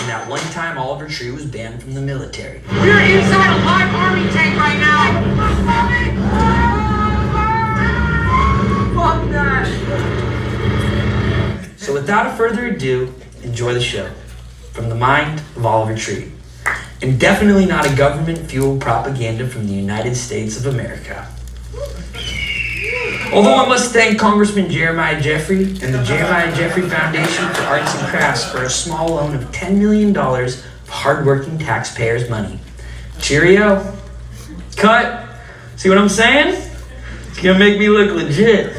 and that one time Oliver Tree was banned from the military. We're inside a live army tank right now! Fuck that! So without further ado, enjoy the show. From the mind of Oliver Tree. And definitely not a government-fueled propaganda from the United States of America. Although I must thank Congressman Jeremiah Jeffrey and the Jeremiah Jeffrey Foundation for Arts and Crafts for a small loan of $10 million of hardworking taxpayers' money. Cheerio. Cut. See what I'm saying? It's gonna make me look legit.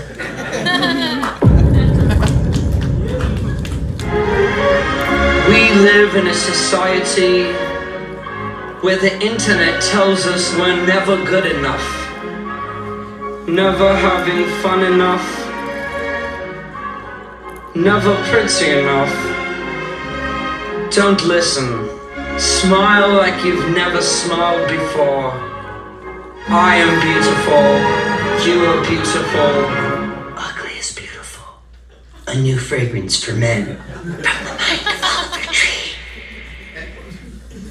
We live in a society where the internet tells us we're never good enough. Never having fun enough, never pretty enough. Don't listen, smile like you've never smiled before. I am beautiful, you are beautiful. Ugly is beautiful. A new fragrance for men. From the mind of Oliver Tree.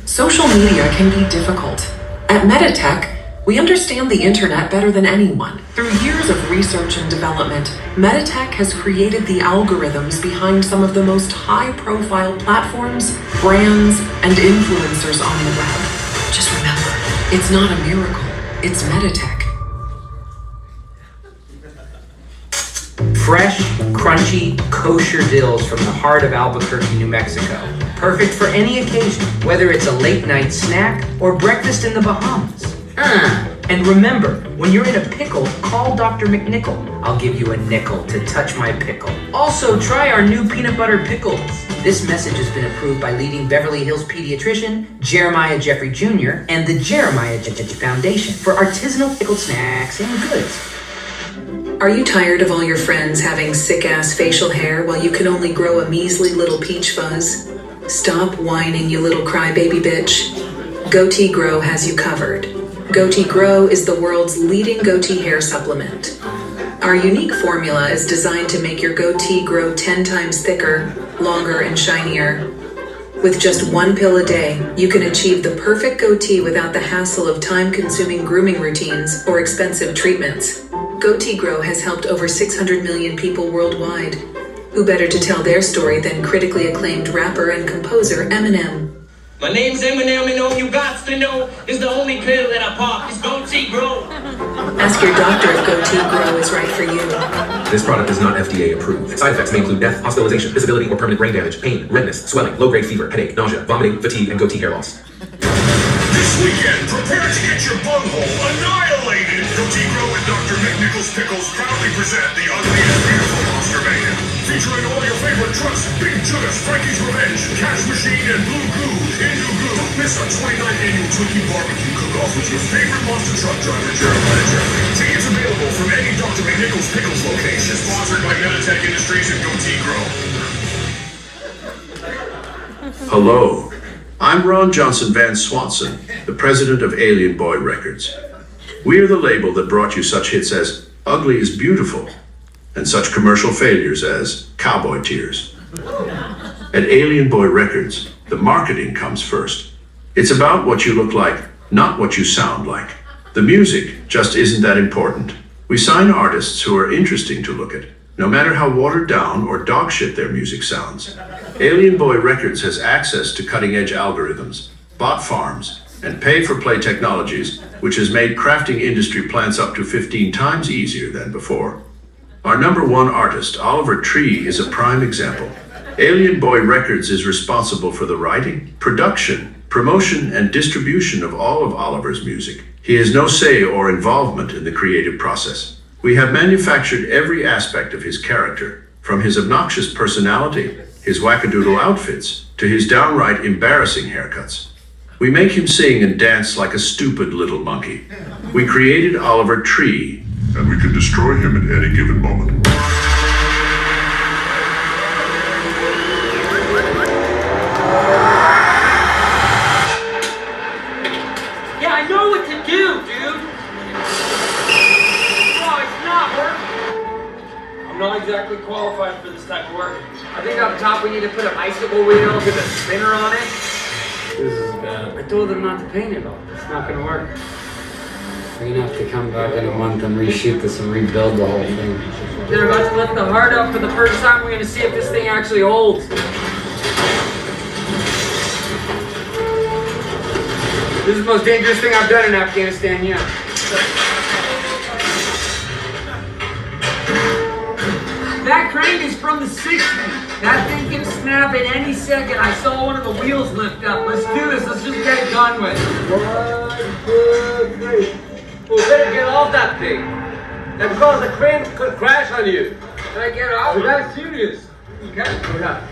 Social media can be difficult. At Meditech, we understand the internet better than anyone. Through years of research and development, Meditech has created the algorithms behind some of the most high-profile platforms, brands, and influencers on the web. Just remember, it's not a miracle, it's Meditech. Fresh, crunchy, kosher dills from the heart of Albuquerque, New Mexico. Perfect for any occasion, whether it's a late-night snack or breakfast in the Bahamas. And remember, when you're in a pickle, call Dr. McNichol. I'll give you a nickel to touch my pickle. Also, try our new peanut butter pickles. This message has been approved by leading Beverly Hills pediatrician Jeremiah Jeffrey Jr. and the Jeremiah Jeffrey Foundation for artisanal pickled snacks and goods. Are you tired of all your friends having sick-ass facial hair while you can only grow a measly little peach fuzz? Stop whining, you little crybaby bitch. Goatee Grow has you covered. Goatee Grow is the world's leading goatee hair supplement. Our unique formula is designed to make your goatee grow 10 times thicker, longer, and shinier. With just one pill a day, you can achieve the perfect goatee without the hassle of time-consuming grooming routines or expensive treatments. Goatee Grow has helped over 600 million people worldwide. Who better to tell their story than critically acclaimed rapper and composer Eminem? My name's Eminem, and all you got to know is the only pill that I pop is Goatee Grow. Ask your doctor if Goatee Grow is right for you. This product is not FDA approved. Side effects may include death, hospitalization, disability, or permanent brain damage, pain, redness, swelling, low-grade fever, headache, nausea, vomiting, fatigue, and goatee hair loss. This weekend, prepare to get your bunghole annihilated! Goatee Grow and Dr. McNichol's Pickles proudly present the Ugly and Beautiful Monster Mayhem. Featuring all your favorite trucks, Big Judas, Frankie's Revenge, Cash Machine, and Blue Goo. Into Goo. Don't miss our 29th annual Twinkie Barbecue Cook-Off with your favorite monster truck driver, Jeremiah Jeffrey. Tickets available from any Dr. McNichol's Pickles location. Sponsored by Meditech Industries and Goatee Grow. Hello. I'm Ron Johnson Van Swanson, the president of Alien Boy Records. We are the label that brought you such hits as Ugly is Beautiful and such commercial failures as Cowboy Tears. At Alien Boy Records, the marketing comes first. It's about what you look like, not what you sound like. The music just isn't that important. We sign artists who are interesting to look at, no matter how watered down or dog shit their music sounds. Alien Boy Records has access to cutting-edge algorithms, bot farms, and pay-for-play technologies, which has made crafting industry plants up to 15 times easier than before. Our number one artist, Oliver Tree, is a prime example. Alien Boy Records is responsible for the writing, production, promotion, and distribution of all of Oliver's music. He has no say or involvement in the creative process. We have manufactured every aspect of his character, from his obnoxious personality, his wackadoodle outfits, to his downright embarrassing haircuts. We make him sing and dance like a stupid little monkey. We created Oliver Tree, And we can destroy him at any given moment. Yeah, I know what to do, dude! No, it's not working! I'm not exactly qualified for this type of work. I think on top we need to put a bicycle wheel with a spinner on it. This is bad. I told them not to paint it all. It's not gonna work. We're gonna have to come back in a month and reshoot this and rebuild the whole thing. They're about to lift the heart up for the first time. We're gonna see if this thing actually holds. This is the most dangerous thing I've done in Afghanistan yet. That crank is from the 60s. That thing can snap at any second. I saw one of the wheels lift up. Let's do this. Let's just get it done with. 1, 2, 3. We better get off that thing. That's because the crane could crash on you. Can I get off? That's serious. Okay. Hold up.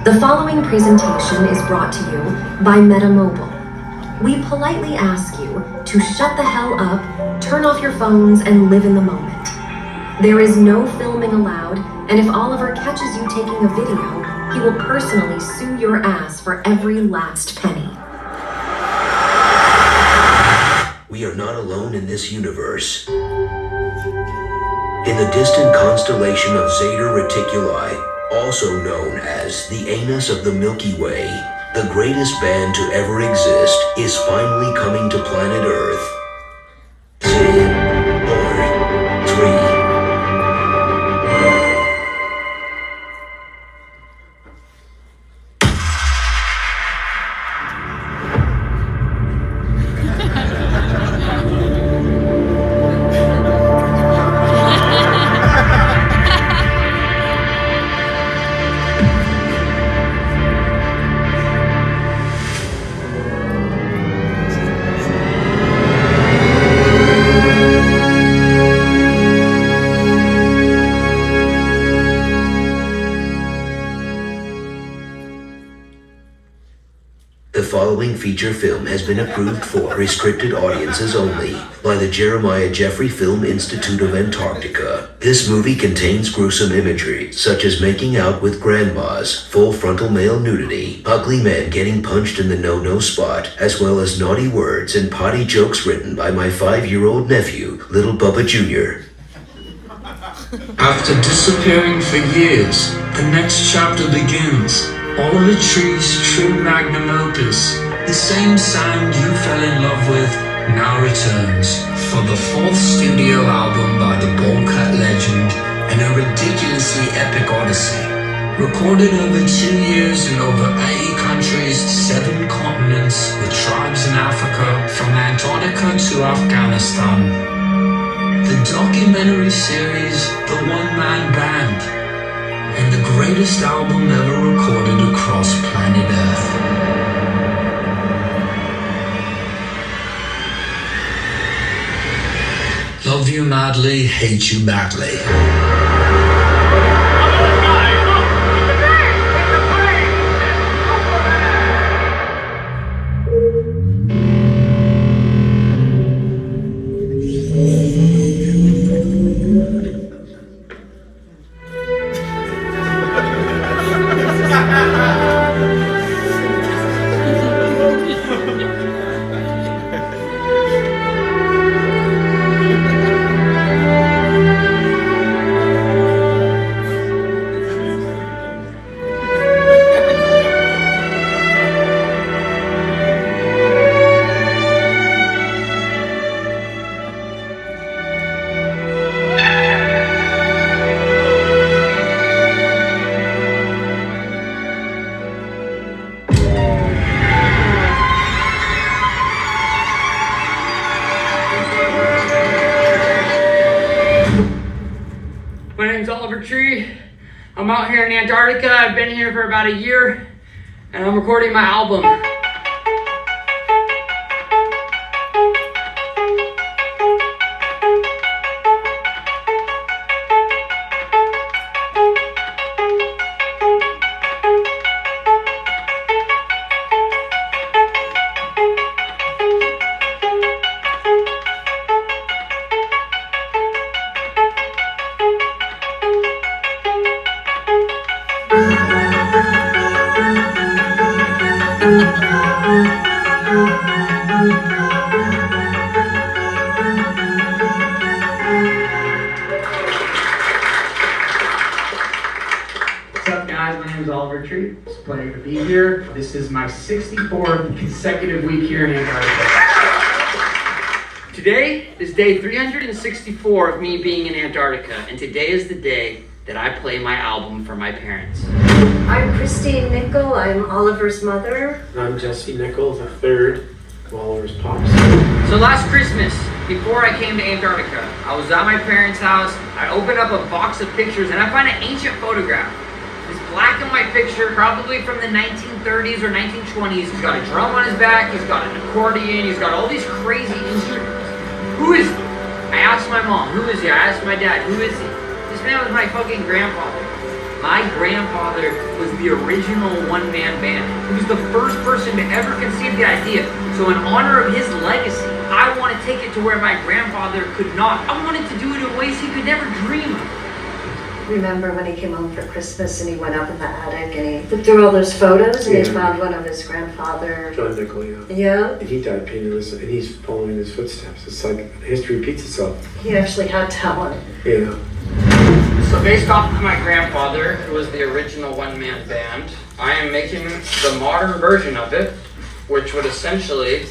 The following presentation is brought to you by MetaMobile. We politely ask you to shut the hell up, turn off your phones, and live in the moment. There is no filming allowed, and if Oliver catches you taking a video, he will personally sue your ass for every last penny. We are not alone in this universe. In the distant constellation of Zeta Reticuli, also known as the anus of the Milky Way, the greatest band to ever exist is finally coming to planet Earth. 10, 4, 3. The following feature film has been approved for restricted audiences only by the Jeremiah Jeffrey Film Institute of Antarctica. This movie contains gruesome imagery, such as making out with grandmas, full frontal male nudity, ugly men getting punched in the no-no spot, as well as naughty words and potty jokes written by my 5-year-old nephew, Little Bubba Jr. After disappearing for years, the next chapter begins. Oliver Tree's true magnum opus, the same sound you fell in love with, now returns for the 4th studio album by the Ballcut legend and a ridiculously epic odyssey. Recorded over 2 years in over 80 countries, 7 continents, with tribes in Africa, from Antarctica to Afghanistan. The documentary series, The One-Man Band, and the greatest album ever recorded across planet Earth. Love you madly, hate you madly. My name's Oliver Tree. I'm out here in Antarctica. I've been here for about a year, and I'm recording my album. What's up, guys? My name is Oliver Tree. It's a pleasure to be here. This is my 64th consecutive week here in Antarctica. Today is day 364 of me being in Antarctica, and today is the day that I play my album for my parents. I'm Christine Nickel. I'm Oliver's mother. I'm Jesse Nickel, the third of Oliver's pops. So last Christmas, before I came to Antarctica, I was at my parents' house. I opened up a box of pictures and I find an ancient photograph. This black and white picture, probably from the 1930s or 1920s. He's got a drum on his back, he's got an accordion, he's got all these crazy instruments. Who is he? I asked my mom, who is he? I asked my dad, who is he? This man was my fucking grandfather. My grandfather was the original one-man band. He was the first person to ever conceive the idea. So in honor of his legacy, I want to take it to where my grandfather could not. I wanted to do it in ways he could never dream of. Remember when he came home for Christmas and he went up in the attic and he looked through all those photos and he found one of his grandfather. John Nickel, yeah. Yeah. And he died penniless, and he's following his footsteps. It's like history repeats itself. He actually had talent. Yeah. So based off of my grandfather, who was the original one-man band, I am making the modern version of it, which would essentially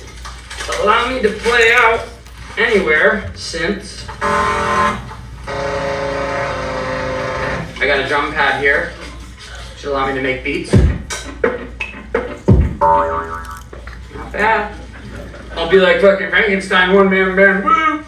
allow me to play out anywhere since I got a drum pad here, should allow me to make beats. Not bad. I'll be like fucking Frankenstein, one-man band, woo!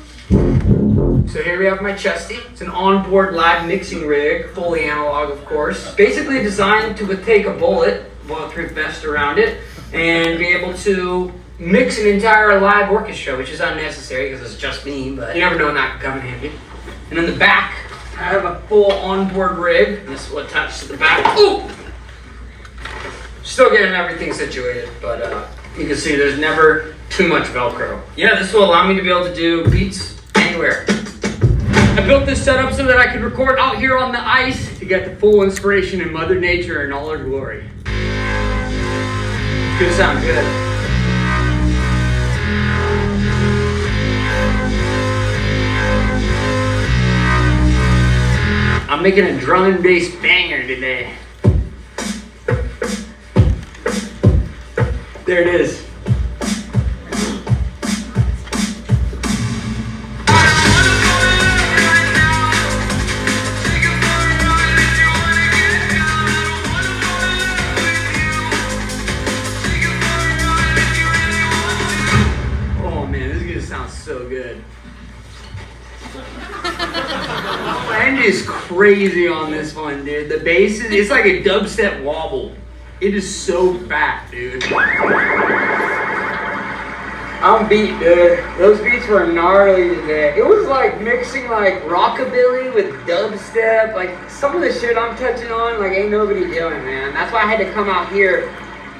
So here we have my chesty. It's an onboard live mixing rig, fully analog of course. Basically designed to take a bulletproof vest around it, and be able to mix an entire live orchestra, which is unnecessary because it's just me, but you never know when that could come in handy. And in the back, I have a full onboard rig. This is what attaches to the back. Ooh! Still getting everything situated, but you can see there's never too much Velcro. Yeah, this will allow me to be able to do beats anywhere. I built this setup so that I could record out here on the ice to get the full inspiration in Mother Nature in all her glory. It's gonna sound good. I'm making a drum and bass banger today. There it is. Oh man, this is gonna sound so good. Band is crazy on this one, dude. The bass is, it's like a dubstep wobble. It is so fat, dude. I'm beat, dude. Those beats were gnarly today. It was like mixing like rockabilly with dubstep. Like some of the shit I'm touching on, like ain't nobody doing, man. That's why I had to come out here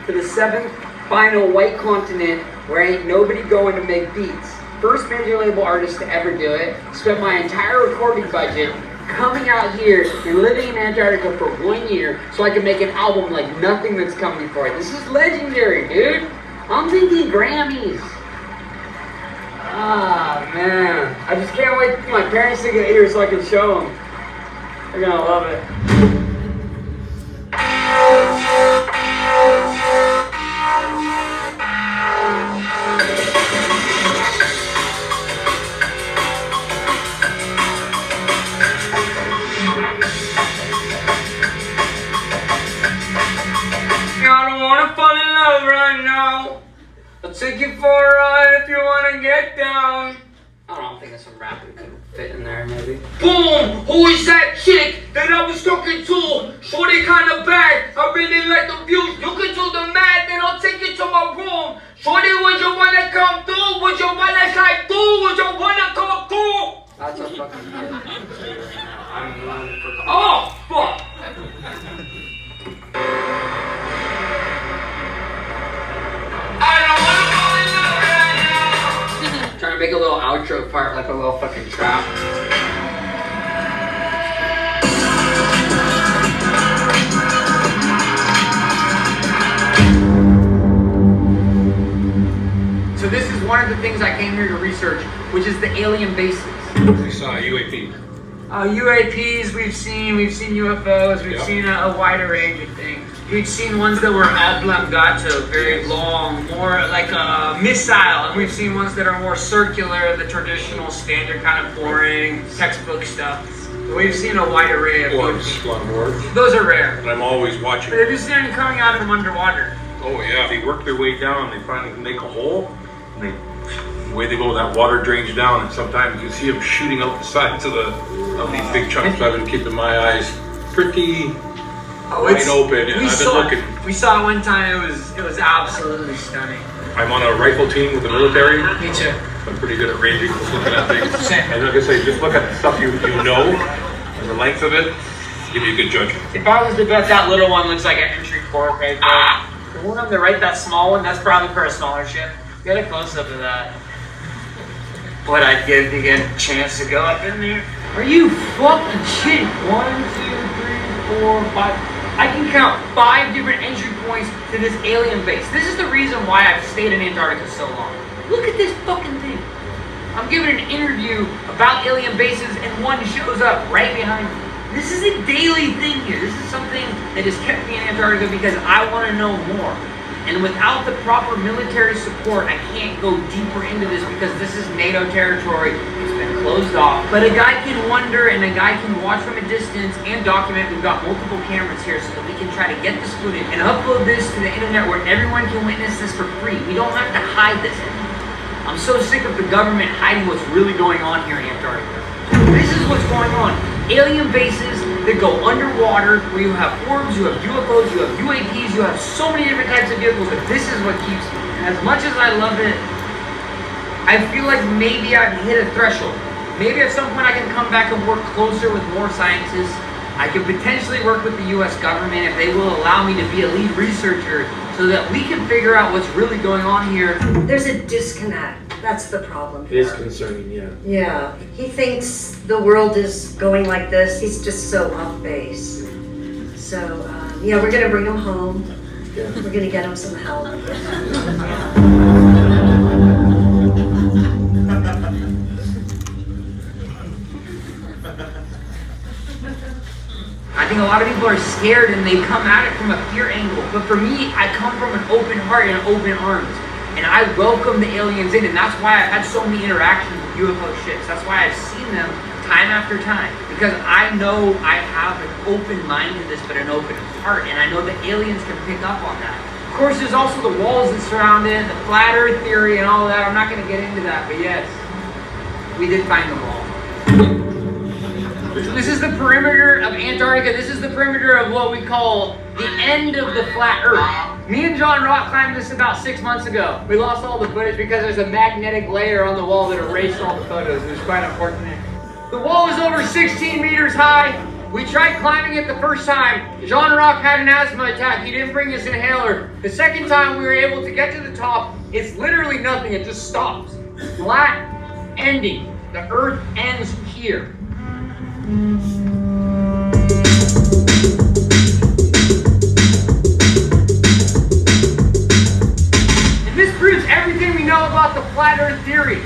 for the 7th final white continent where ain't nobody going to make beats. First major label artist to ever do it. Spent my entire recording budget coming out here and living in Antarctica for 1 year so I could make an album like nothing that's come before it. This is legendary, dude. I'm thinking Grammys. Ah, man. I just can't wait for my parents to get here so I can show them. They're gonna love it. I'll take you for a ride if you wanna get down. I don't think that's some rap that could fit in there, maybe. Boom! Who is that chick that I was talking to? Shorty kinda bad. I really like the views. You can do the math, then I'll take you to my room. Shorty, would you wanna come through? Would you wanna slide through? Would you wanna come through? That's a fucking hit. I'm for. Oh, fuck! Trying to make a little outro part like a little fucking trap. So this is one of the things I came here to research, which is the alien bases. We saw a UAP. UAPs we've seen UFOs, we've seen a wider range of things. We've seen ones that were oblongato, very long, more like a missile, and we've seen ones that are more circular, the traditional, standard kind of boring textbook stuff. We've seen a wide array of Orbs, a lot of orbs. Those are rare. And I'm always watching. But have you seen them coming out of them underwater? Oh yeah, they work their way down, they finally make a hole, and the way they go, that water drains down, and sometimes you see them shooting out the sides of these big chunks. So I've been keeping my eyes pretty wide open, and I've been looking. We saw it one time, it was absolutely stunning. I'm on a rifle team with the military. Me too. I'm pretty good at ranging, just looking at things. And like I say, just look at the stuff you know, and the length of it, give you a good judgment. If I was to bet, that little one looks like an entry port right there. The one on the right, that small one, that's probably for a smaller ship. Get a close up of that. What I'd give to get a chance to go up in there. Are you fucking shitting? 1, 2, 3, 4, 5. I can count 5 different entry points to this alien base. This is the reason why I've stayed in Antarctica so long. Look at this fucking thing. I'm giving an interview about alien bases and one shows up right behind me. This is a daily thing here. This is something that has kept me in Antarctica because I want to know more. And without the proper military support, I can't go deeper into this because this is NATO territory. It's been closed off. But a guy can wonder and a guy can watch from a distance and document. We've got multiple cameras here so that we can try to get this footage and upload this to the internet where everyone can witness this for free. We don't have to hide this anymore. I'm so sick of the government hiding what's really going on here in Antarctica. This is what's going on. Alien bases that go underwater, where you have orbs, you have UFOs, you have UAPs, you have so many different types of vehicles, but this is what keeps me. And as much as I love it, I feel like maybe I've hit a threshold. Maybe at some point I can come back and work closer with more scientists. I could potentially work with the US government if they will allow me to be a lead researcher so that we can figure out what's really going on here. There's a disconnect. That's the problem. It is concerning, yeah. Yeah, he thinks the world is going like this. He's just so off base. So, yeah, we're gonna bring him home. Yeah. We're gonna get him some help. I think a lot of people are scared and they come at it from a fear angle. But for me, I come from an open heart and open arms. And I welcome the aliens in, and that's why I've had so many interactions with UFO ships. That's why I've seen them time after time. Because I know I have an open mind to this, but an open heart. And I know the aliens can pick up on that. Of course, there's also the walls that surround it, the flat earth theory and all of that. I'm not going to get into that, but yes, we did find the wall. This is the perimeter of Antarctica. This is the perimeter of what we call the end of the flat earth. Me and John Rock climbed this about 6 months ago. We lost all the footage because there's a magnetic layer on the wall that erased all the photos. It was quite unfortunate. The wall is over 16 meters high. We tried climbing it the first time. John Rock had an asthma attack. He didn't bring his inhaler. The second time we were able to get to the top, it's literally nothing. It just stops. Flat ending. The earth ends here. And this proves everything we know about the flat earth theory.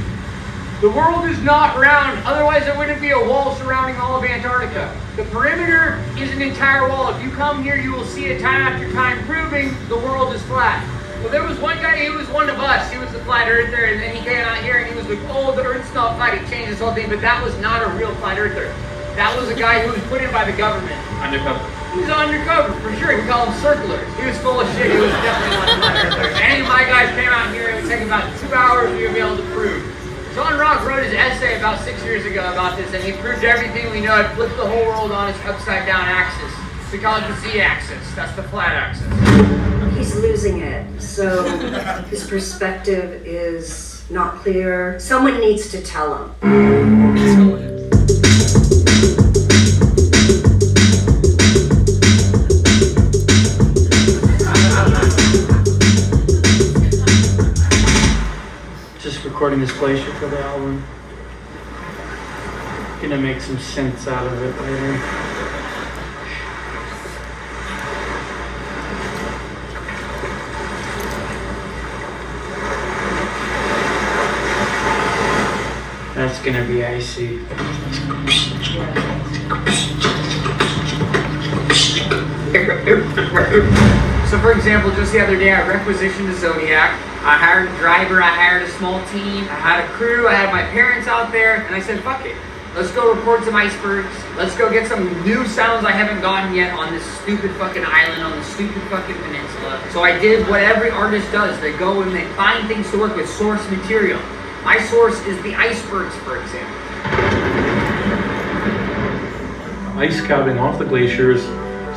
The world is not round, otherwise there wouldn't be a wall surrounding all of Antarctica. The perimeter is an entire wall. If you come here, you will see it time after time proving the world is flat. Well, there was one guy, he was one of us. He was a flat earther, and then he came out here and he was like, oh, the earth's not flat. He changed this whole thing, but that was not a real flat earther. That was a guy who was put in by the government. Undercover. He was undercover, for sure. We call him circlers. He was full of shit. He was definitely not a flat earther. If any of my guys came out here, it would take about 2 hours for you to be able to prove. John Rock wrote his essay about 6 years ago about this, and he proved everything we know. It flipped the whole world on its upside-down axis. We call it the Z-axis. That's the flat axis. He's losing it, so his perspective is not clear. Someone needs to tell him. Recording this glacier for the album. Gonna make some sense out of it later. That's gonna be icy. So for example, just the other day I requisitioned a Zodiac. I hired a driver, I hired a small team, I had a crew, I had my parents out there, and I said, fuck it. Let's go record some icebergs. Let's go get some new sounds I haven't gotten yet on this stupid fucking island, on this stupid fucking peninsula. So I did what every artist does. They go and they find things to work with, source material. My source is the icebergs, for example. Ice scouting off the glaciers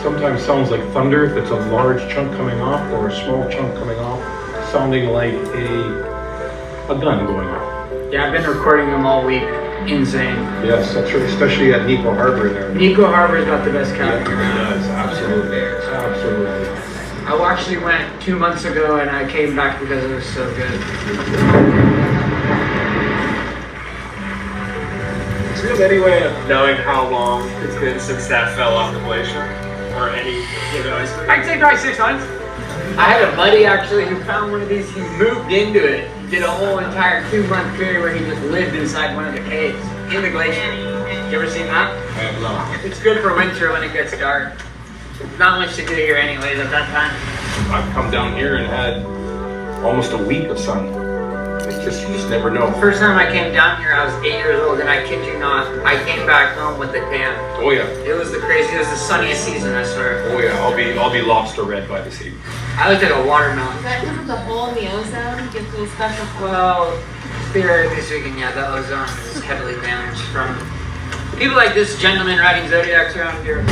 sometimes sounds like thunder if it's a large chunk coming off or a small chunk coming off, sounding like a gun going off. Yeah, I've been recording them all week. Insane. Yes, that's true, especially at Nico Harbor there. Nico Harbor's got the best cabin around. It does, absolutely. Absolutely. I actually went 2 months ago and I came back because it was so good. Do you have any way of knowing how long it's been since that fell off the glacier? Or any given iceberg? I'd say probably 6 months. I had a buddy actually who found one of these. He moved into it. Did a whole entire 2-month period where he just lived inside one of the caves in the glacier. You ever seen that? I have not. It's good for winter when it gets dark. Not much to do here anyways at that time. I've come down here and had almost a week of sun. You just never know. First time I came down here, I was 8 years old, and I kid you not, I came back home with a tan. Oh yeah. It was the craziest, it was the sunniest season, I swear. Oh yeah, I'll be lobster red by this evening. I looked at a watermelon. Is that because of the hole in the ozone gives it a special flavor? Well, theoretically speaking, yeah, the ozone is heavily damaged from people like this gentleman riding Zodiacs around here.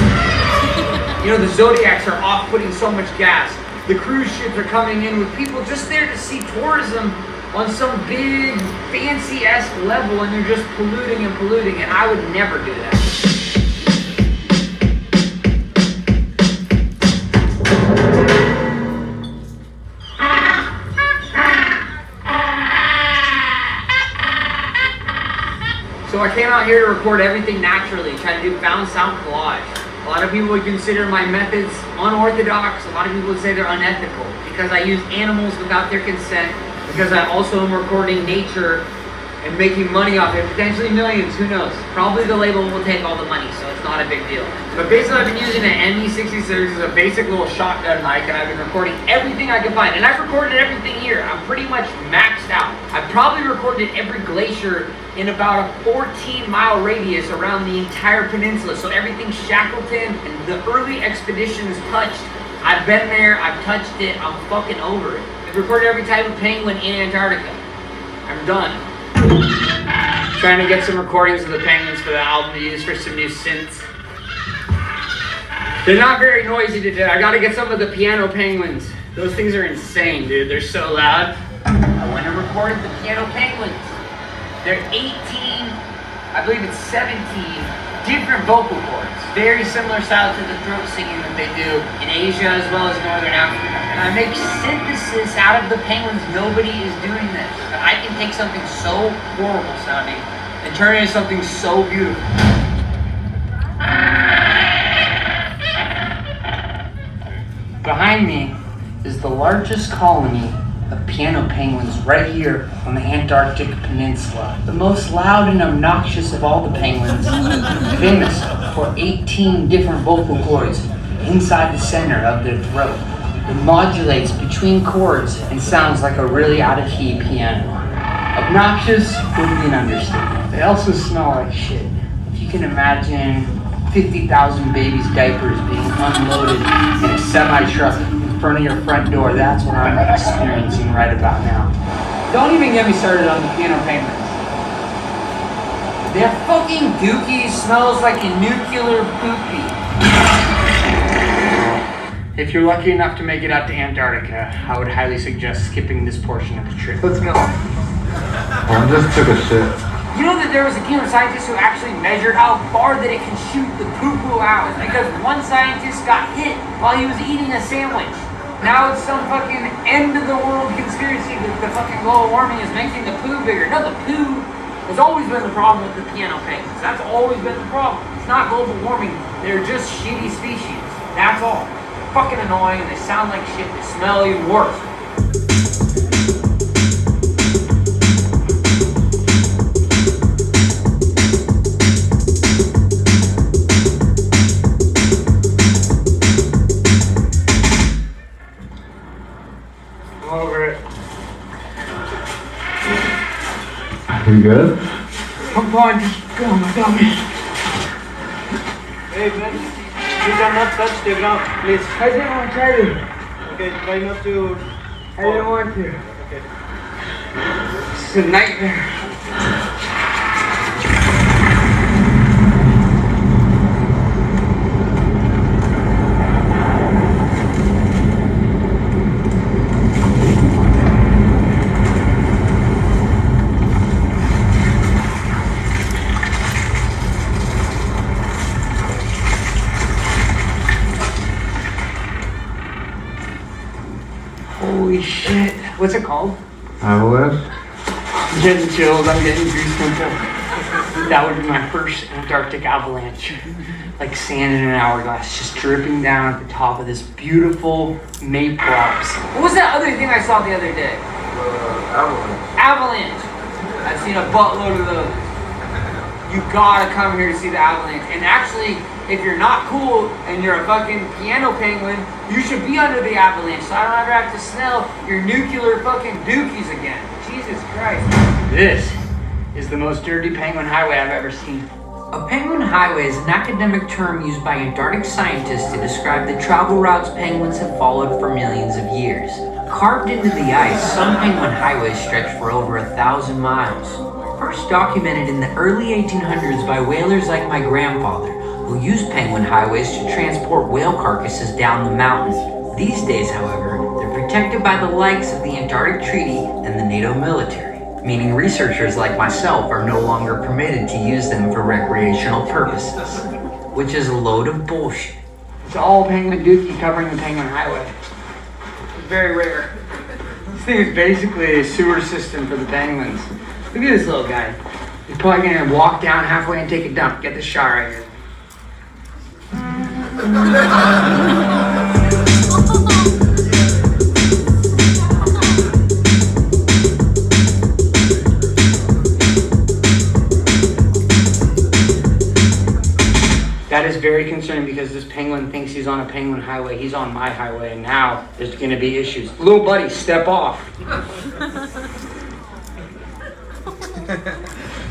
You know, the Zodiacs are off putting so much gas. The cruise ships are coming in with people just there to see tourism on some big, fancy-esque level, and they're just polluting, and I would never do that. So I came out here to record everything naturally, try to do found sound collage. A lot of people would consider my methods unorthodox, a lot of people would say they're unethical, because I use animals without their consent, because I also am recording nature and making money off it, potentially millions, who knows. Probably the label will take all the money, so it's not a big deal. But basically I've been using an ME66 as a basic little shotgun mic, and I've been recording everything I can find. And I've recorded everything here. I'm pretty much maxed out. I've probably recorded every glacier in about a 14-mile radius around the entire peninsula. So everything Shackleton and the early expeditions touched, I've been there, I've touched it, I'm fucking over it. I've recorded every type of penguin in Antarctica. I'm done. Trying to get some recordings of the penguins for the album to use for some new synths. They're not very noisy today. I gotta get some of the piano penguins. Those things are insane, dude. They're so loud. I went and recorded the piano penguins. They're 18, I believe it's 17 different vocal cords. Very similar style to the throat singing that they do in Asia as well as Northern Africa. And I make synthesis out of the penguins. Nobody is doing this. But I can take something so horrible sounding and turn it into something so beautiful. Behind me is the largest colony of piano penguins right here on the Antarctic Peninsula. The most loud and obnoxious of all the penguins, famous for 18 different vocal cords inside the center of their throat. It modulates between chords and sounds like a really out-of-key piano. Obnoxious would be an understatement. They also smell like shit. If you can imagine 50,000 babies' diapers being unloaded in a semi-truck in front of your front door, that's what I'm experiencing right about now. Don't even get me started on the piano penguins. Their fucking dookie smells like a nuclear poopy. If you're lucky enough to make it out to Antarctica, I would highly suggest skipping this portion of the trip. Let's go. I just took a shit. You know that there was a team of scientists who actually measured how far that it can shoot the poo-poo out, because one scientist got hit while he was eating a sandwich. Now it's some fucking end-of-the-world conspiracy that the fucking global warming is making the poo bigger. No, the poo has always been the problem with the piano penguins. That's always been the problem. It's not global warming. They're just shitty species. That's all. Fucking annoying, and they sound like shit. They smell even worse. You good? I'm fine, just go on my tummy. Hey, man, you cannot touch the ground, please. I didn't want to try to. Okay, try not to. I didn't want to. Okay. This is a nightmare. Holy shit. What's it called? Avalanche? I'm getting chills, I'm getting goosebumps. That would be my first Antarctic avalanche. Like sand in an hourglass, just dripping down at the top of this beautiful maple Alps. What was that other thing I saw the other day? Avalanche. I've seen a buttload of those. You gotta come here to see the avalanche. And actually, if you're not cool and you're a fucking piano penguin, you should be under the avalanche so I don't ever have to smell your nuclear fucking dookies again. Jesus Christ. This is the most dirty penguin highway I've ever seen. A penguin highway is an academic term used by Antarctic scientists to describe the travel routes penguins have followed for millions of years. Carved into the ice, some penguin highways stretch for over 1,000 miles. First documented in the early 1800s by whalers like my grandfather, who used penguin highways to transport whale carcasses down the mountain. These days, however, they're protected by the likes of the Antarctic Treaty and the NATO military, meaning researchers like myself are no longer permitted to use them for recreational purposes, which is a load of bullshit. It's all penguin dookie covering the penguin highway. It's very rare. This thing is basically a sewer system for the penguins. Look at this little guy. He's probably gonna walk down halfway and take a dump. Get this shot right here. That is very concerning because this penguin thinks he's on a penguin highway. He's on my highway, and now there's gonna be issues. Little buddy, step off.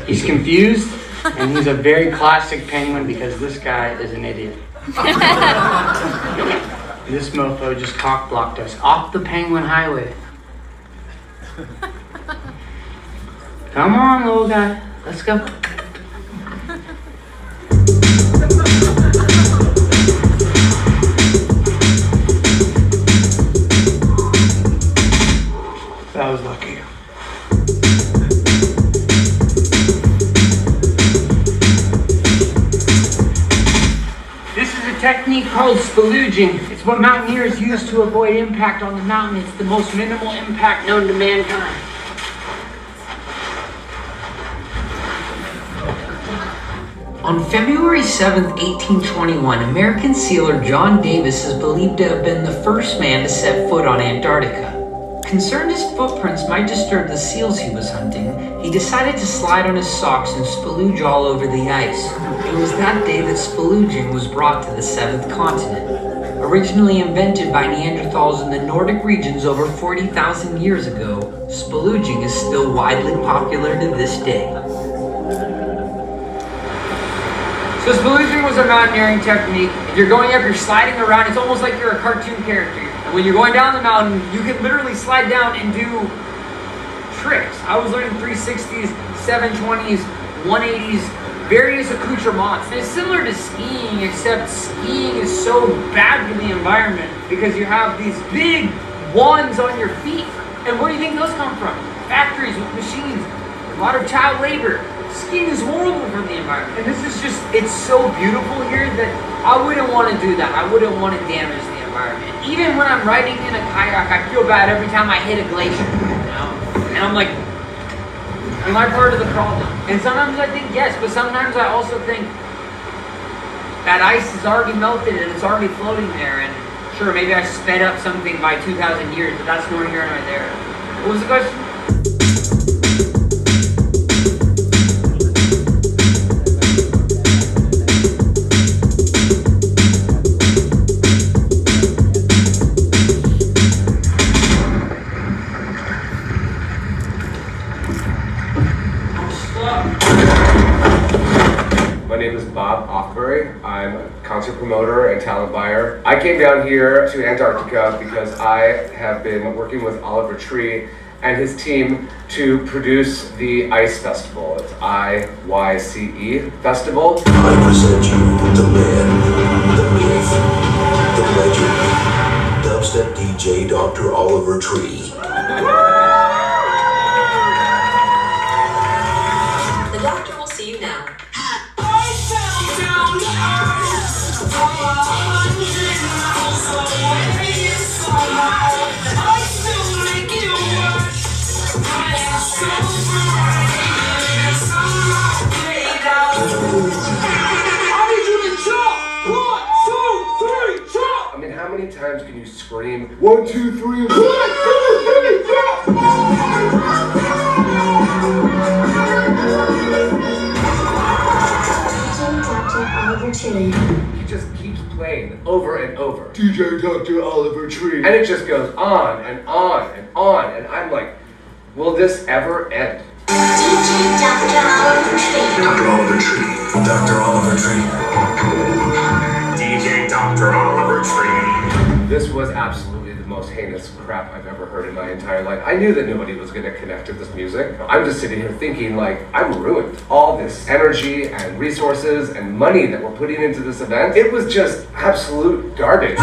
He's confused, and he's a very classic penguin because this guy is an idiot. This mofo just cock blocked us off the penguin highway. Come on, little guy. Let's go. That was lucky. This is a technique called spalooging. It's what mountaineers use to avoid impact on the mountain. It's the most minimal impact known to mankind. On February 7, 1821, American sealer John Davis is believed to have been the first man to set foot on Antarctica. Concerned his footprints might disturb the seals he was hunting, he decided to slide on his socks and spalooge all over the ice. It was that day that spalooging was brought to the seventh continent. Originally invented by Neanderthals in the Nordic regions over 40,000 years ago, spalooging is still widely popular to this day. So spalooging was a mountaineering technique. If you're going up, you're sliding around. It's almost like you're a cartoon character. And when you're going down the mountain, you can literally slide down and do tricks. I was learning 360s, 720s, 180s, various accoutrements. And it's similar to skiing, except skiing is so bad for the environment because you have these big wands on your feet. And where do you think those come from? Factories with machines, a lot of child labor. Skiing is horrible for the environment. And this is just, it's so beautiful here that I wouldn't want to do that. I wouldn't want to damage the environment. Even when I'm riding in a kayak, I feel bad every time I hit a glacier, you know? And I'm like, am I part of the problem? And sometimes I think yes, but sometimes I also think that ice is already melted and it's already floating there. And sure, maybe I sped up something by 2,000 years, but that's nor here nor there. What was the question? concert promoter and talent buyer. I came down here to Antarctica because I have been working with Oliver Tree and his team to produce the ICE Festival. It's IYCE Festival. I present you the man, the myth, the legend, dubstep DJ Dr. Oliver Tree. The doctor will see you now. I mean, how many times can you scream 1, 2, 3, 1, 2, 3, He just keeps playing over and over. DJ Dr. Oliver Tree. And it just goes on and on and on. And I'm like, will this ever end? DJ Dr. Oliver Tree. Dr. Oliver Tree. Dr. Oliver Tree. DJ Dr. Oliver Tree. This was absolutely the most heinous crap I've ever heard in my entire life. I knew that nobody was going to connect to this music. I'm just sitting here thinking, like, I'm ruined. All this energy and resources and money that we're putting into this event, it was just absolute garbage.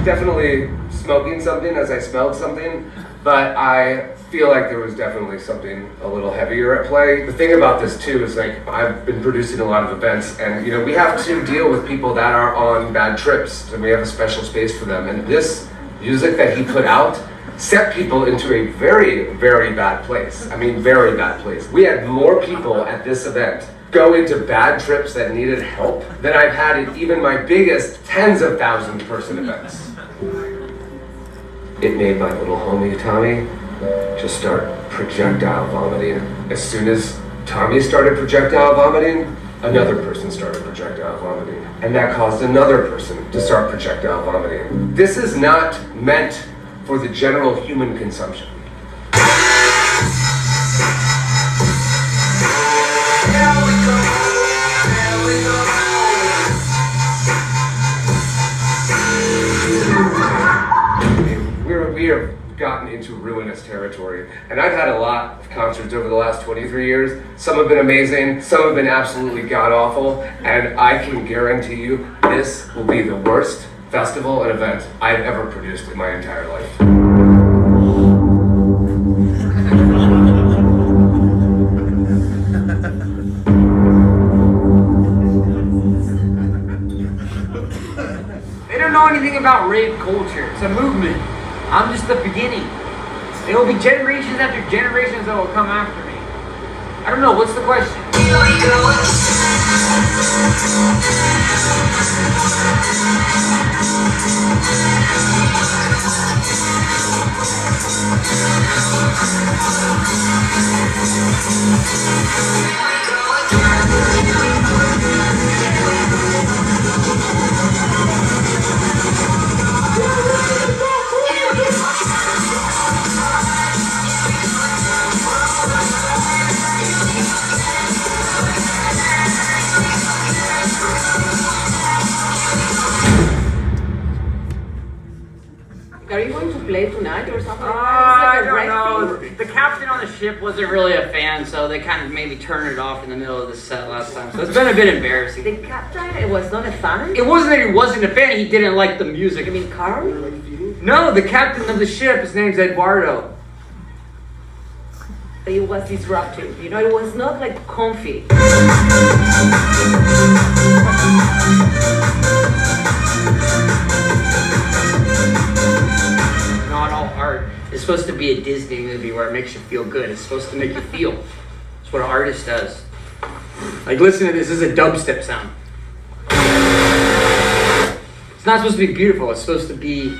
Definitely smoking something as I smelled something, but I feel like there was definitely something a little heavier at play. The thing about this too is, like, I've been producing a lot of events, and we have to deal with people that are on bad trips, and we have a special space for them. And this music that he put out set people into a very, very bad place. I mean, very bad place. We had more people at this event go into bad trips that needed help than I've had in even my biggest tens of thousands person events. It made my little homie Tommy just start projectile vomiting. As soon as Tommy started projectile vomiting, another person started projectile vomiting. And that caused another person to start projectile vomiting. This is not meant for the general human consumption. We have gotten into ruinous territory, and I've had a lot of concerts over the last 23 years. Some have been amazing, some have been absolutely god-awful, and I can guarantee you this will be the worst festival and event I've ever produced in my entire life. They don't know anything about rave culture. It's a movement. I'm just the beginning. There will be generations after generations that will come after me. I don't know, what's the question? Are you going to play tonight or something? I don't know. The captain on the ship wasn't really a fan, so they kind of made me turn it off in the middle of the set last time. So it's been a bit embarrassing. The captain was not a fan? It wasn't that he wasn't a fan, he didn't like the music. You mean Carl? No, the captain of the ship, his name's Eduardo. It was disruptive, it was not like comfy. Not all art is supposed to be a Disney movie where it makes you feel good. It's supposed to make you feel. That's what an artist does. Like, listen to this. This is a dubstep sound. It's not supposed to be beautiful, it's supposed to be...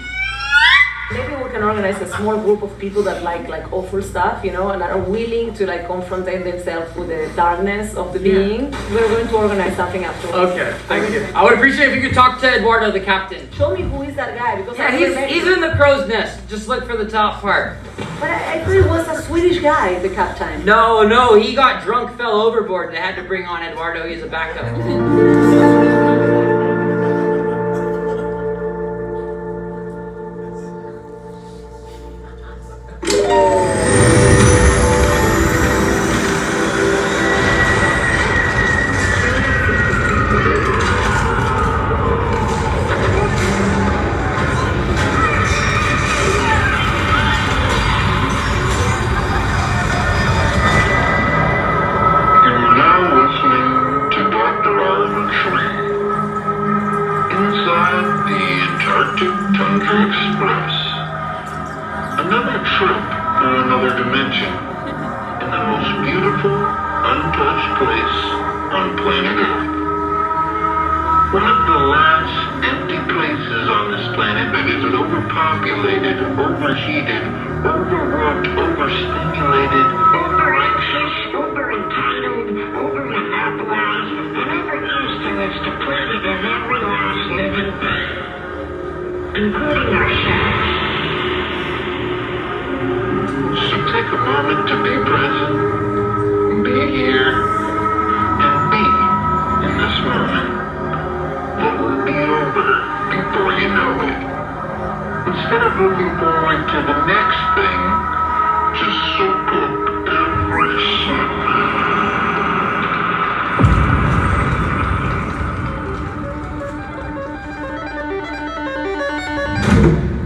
Maybe we can organize a small group of people that like awful stuff, you know, and are willing to like confront themselves with the darkness of the being. We're going to organize something afterwards. Okay, thank you. I would appreciate if you could talk to Eduardo, the captain. Show me who is that guy, because he's in the crow's nest. Just look for the top part. But I thought it was a Swedish guy, the captain. No, he got drunk, fell overboard, and they had to bring on Eduardo. He's a backup.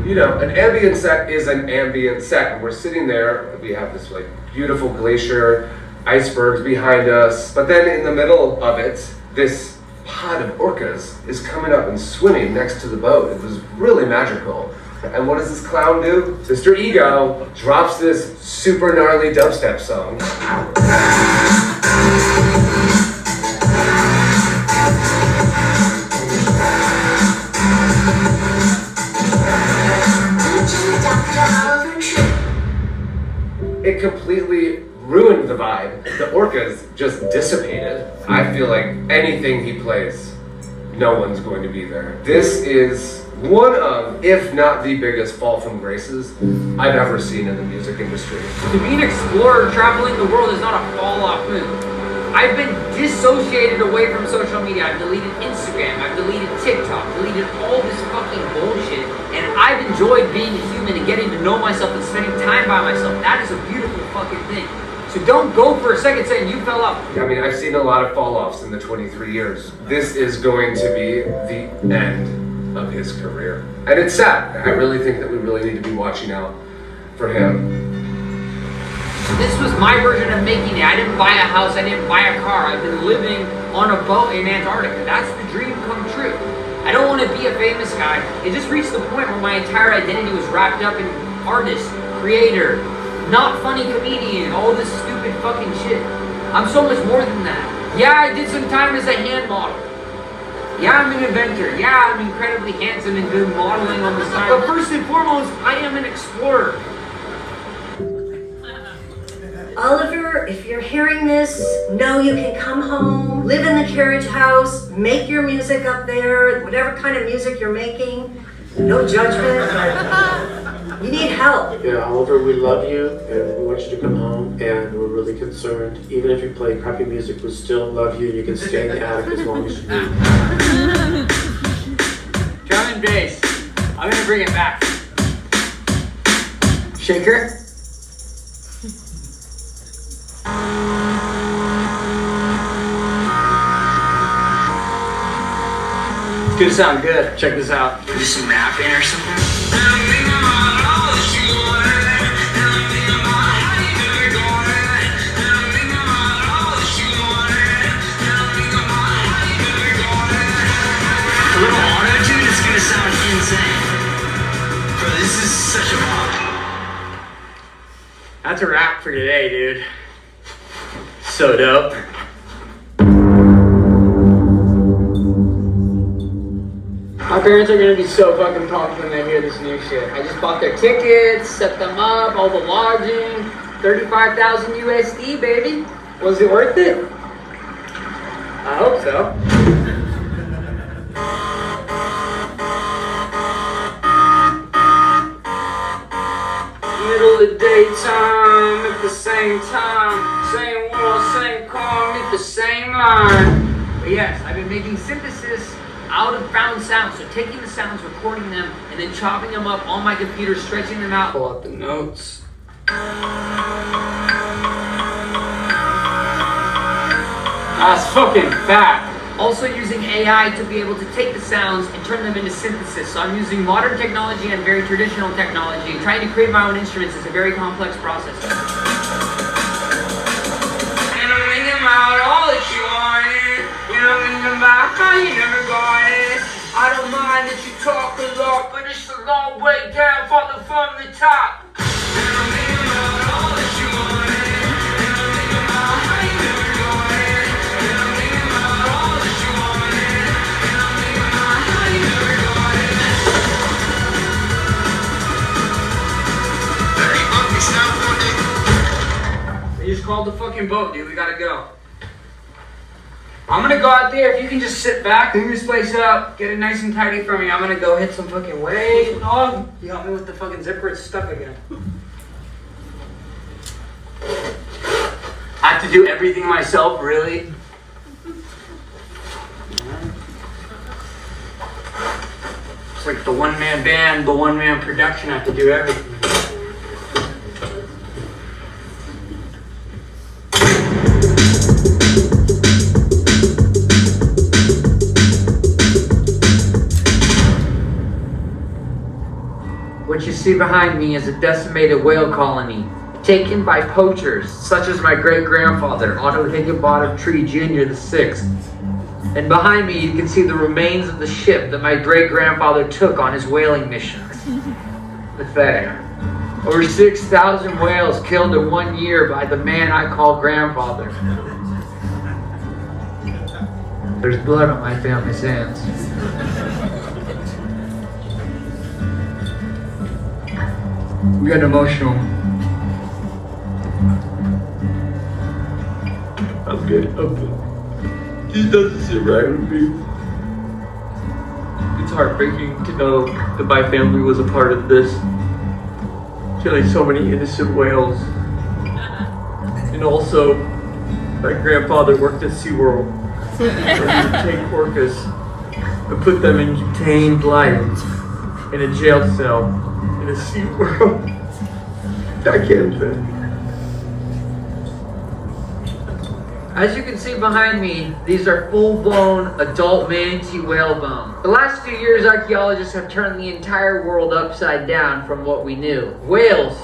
You know, an ambient set is an ambient set, and we're sitting there, we have this like beautiful glacier, icebergs behind us, but then in the middle of it, this pod of orcas is coming up and swimming next to the boat. It was really magical. And what does this clown do? Mr. Ego drops this super gnarly dubstep song. It completely ruined the vibe. The orcas just dissipated. I feel like anything he plays, no one's going to be there. This is one of, if not the biggest fall from graces I've ever seen in the music industry. To be an explorer traveling the world is not a fall-off move. I've been dissociated away from social media. I've deleted Instagram, I've deleted TikTok, deleted all this fucking bullshit, and I've enjoyed being a human and getting to know myself and spending time by myself. That is a beautiful fucking thing. So don't go for a second saying you fell off. I mean, I've seen a lot of fall-offs in the 23 years. This is going to be the end of his career. And it's sad. I really think that we really need to be watching out for him. This was my version of making it. I didn't buy a house, I didn't buy a car. I've been living on a boat in Antarctica. That's the dream come true. I don't want to be a famous guy. It just reached the point where my entire identity was wrapped up in artist, creator, not funny comedian, all this stupid fucking shit. I'm so much more than that. Yeah, I did some time as a hand model. Yeah, I'm an inventor. Yeah, I'm incredibly handsome and good modeling on the side. But first and foremost, I am an explorer. Oliver, if you're hearing this, know you can come home, live in the carriage house, make your music up there, whatever kind of music you're making. No judgment, but you need help. Yeah, Oliver, we love you, and we want you to come home, and we're really concerned. Even if you play crappy music, we still love you, and you can stay in the attic as long as you need. Drum and bass. I'm gonna bring it back. Shaker. It's gonna sound good. Check this out. Do some rapping or something. A little auto-tune is gonna sound insane. Bro, this is such a bop. That's a wrap for today, dude. So dope. My parents are gonna be so fucking pumped when they hear this new shit. I just bought their tickets, set them up, all the lodging, 35,000 USD, baby. Was it worth it? I hope so. Middle of daytime at the same time, same wall, same car, meet the same line. But yes, I've been making synthesis out of found sounds, so taking the sounds, recording them, and then chopping them up on my computer, stretching them out. Pull out the notes. That's fucking fat. Also using AI to be able to take the sounds and turn them into synthesis. So I'm using modern technology and very traditional technology. Trying to create my own instruments is a very complex process. And I'm thinking about all that you wanted. You know, thinking about how you never got it. I don't mind that you talk a lot, but it's a long way down, falling from the top. And I'm thinking about all that you wanted. And I'm thinking about how you never got it. And I'm thinking about all that you wanted. And I'm thinking about how you never got it. They just called the fucking boat, dude. We gotta go. I'm gonna go out there. If you can just sit back, clean this place up, get it nice and tidy for me. I'm gonna go hit some fucking waves, dog. You help me with the fucking zipper. It's stuck again. I have to do everything myself, really? It's like the one-man band, the one-man production. I have to do everything. What you see behind me is a decimated whale colony, taken by poachers, such as my great-grandfather, Otto Higginbottom Tree Jr. VI. And behind me you can see the remains of the ship that my great-grandfather took on his whaling missions. Pathetic. Over 6,000 whales killed in 1 year by the man I call grandfather. There's blood on my family's hands. We got emotional. I'm good. This doesn't sit right with me. It's heartbreaking to know that my family was a part of this. Killing so many innocent whales. And also, my grandfather worked at SeaWorld. Where he would take orcas and put them in contained life in a jail cell in a SeaWorld. I can't think. As you can see behind me, these are full-blown adult manatee whale bones. The last few years, archaeologists have turned the entire world upside down from what we knew. Whales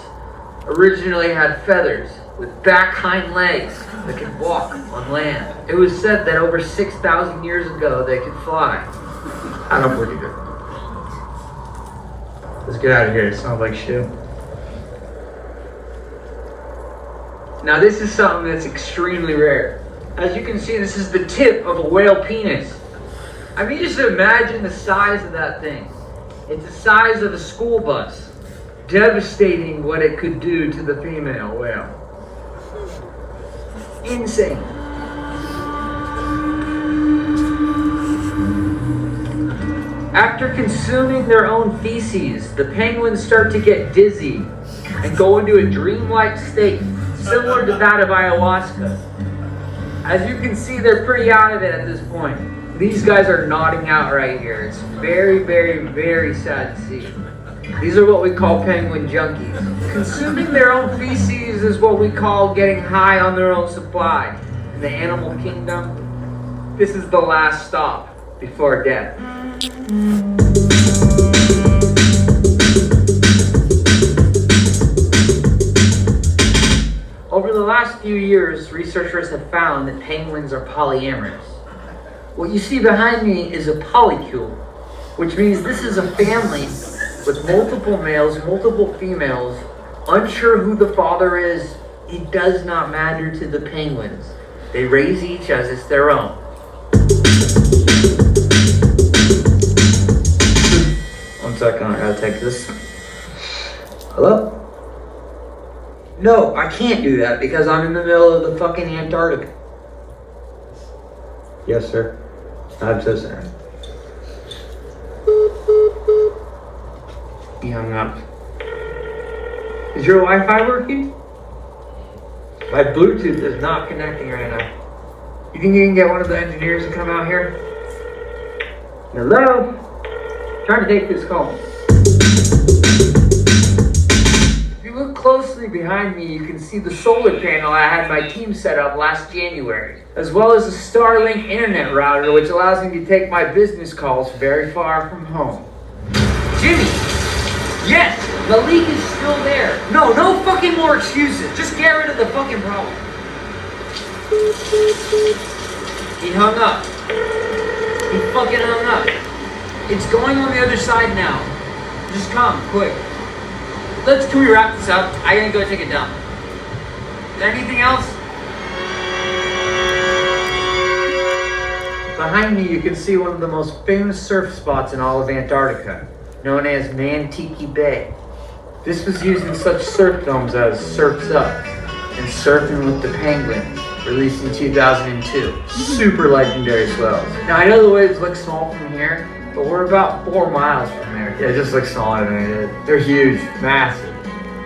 originally had feathers with back hind legs that could walk on land. It was said that over 6,000 years ago they could fly. I don't believe it. Let's get out of here. It sounds like shit. Now this is something that's extremely rare. As you can see, this is the tip of a whale penis. I mean, just imagine the size of that thing. It's the size of a school bus. Devastating what it could do to the female whale. Insane. After consuming their own feces, the penguins start to get dizzy and go into a dreamlike state, similar to that of ayahuasca. As you can see, they're pretty out of it at this point. These guys are nodding out right here. It's very, very, very sad to see. These are what we call penguin junkies. Consuming their own feces is what we call getting high on their own supply. In the animal kingdom, this is the last stop before death. Over the last few years, researchers have found that penguins are polyamorous. What you see behind me is a polycule, which means this is a family with multiple males, multiple females, unsure who the father is. It does not matter to the penguins. They raise each as it's their own. 1 second, I gotta take this. Hello? No, I can't do that because I'm in the middle of the fucking Antarctica. Yes, sir. I'm so sorry. He hung up. Is your Wi-Fi working? My Bluetooth is not connecting right now. You think you can get one of the engineers to come out here? Hello? Trying to take this call. If you look closely behind me, you can see the solar panel I had my team set up last January, as well as a Starlink internet router, which allows me to take my business calls very far from home. Jimmy! Yes! The leak is still there. No fucking more excuses. Just get rid of the fucking problem. He hung up. He fucking hung up. It's going on the other side now. Just come, quick. Can we wrap this up? I gotta go take a dump. Is there anything else? Behind me, you can see one of the most famous surf spots in all of Antarctica, known as Antarctica Bay. This was used in such surf films as Surf's Up and Surfing with the Penguins, released in 2002. Super legendary swells. Now I know the waves look small from here, but we're about 4 miles from there. Yeah, it just looks smaller than it is. They're huge, massive.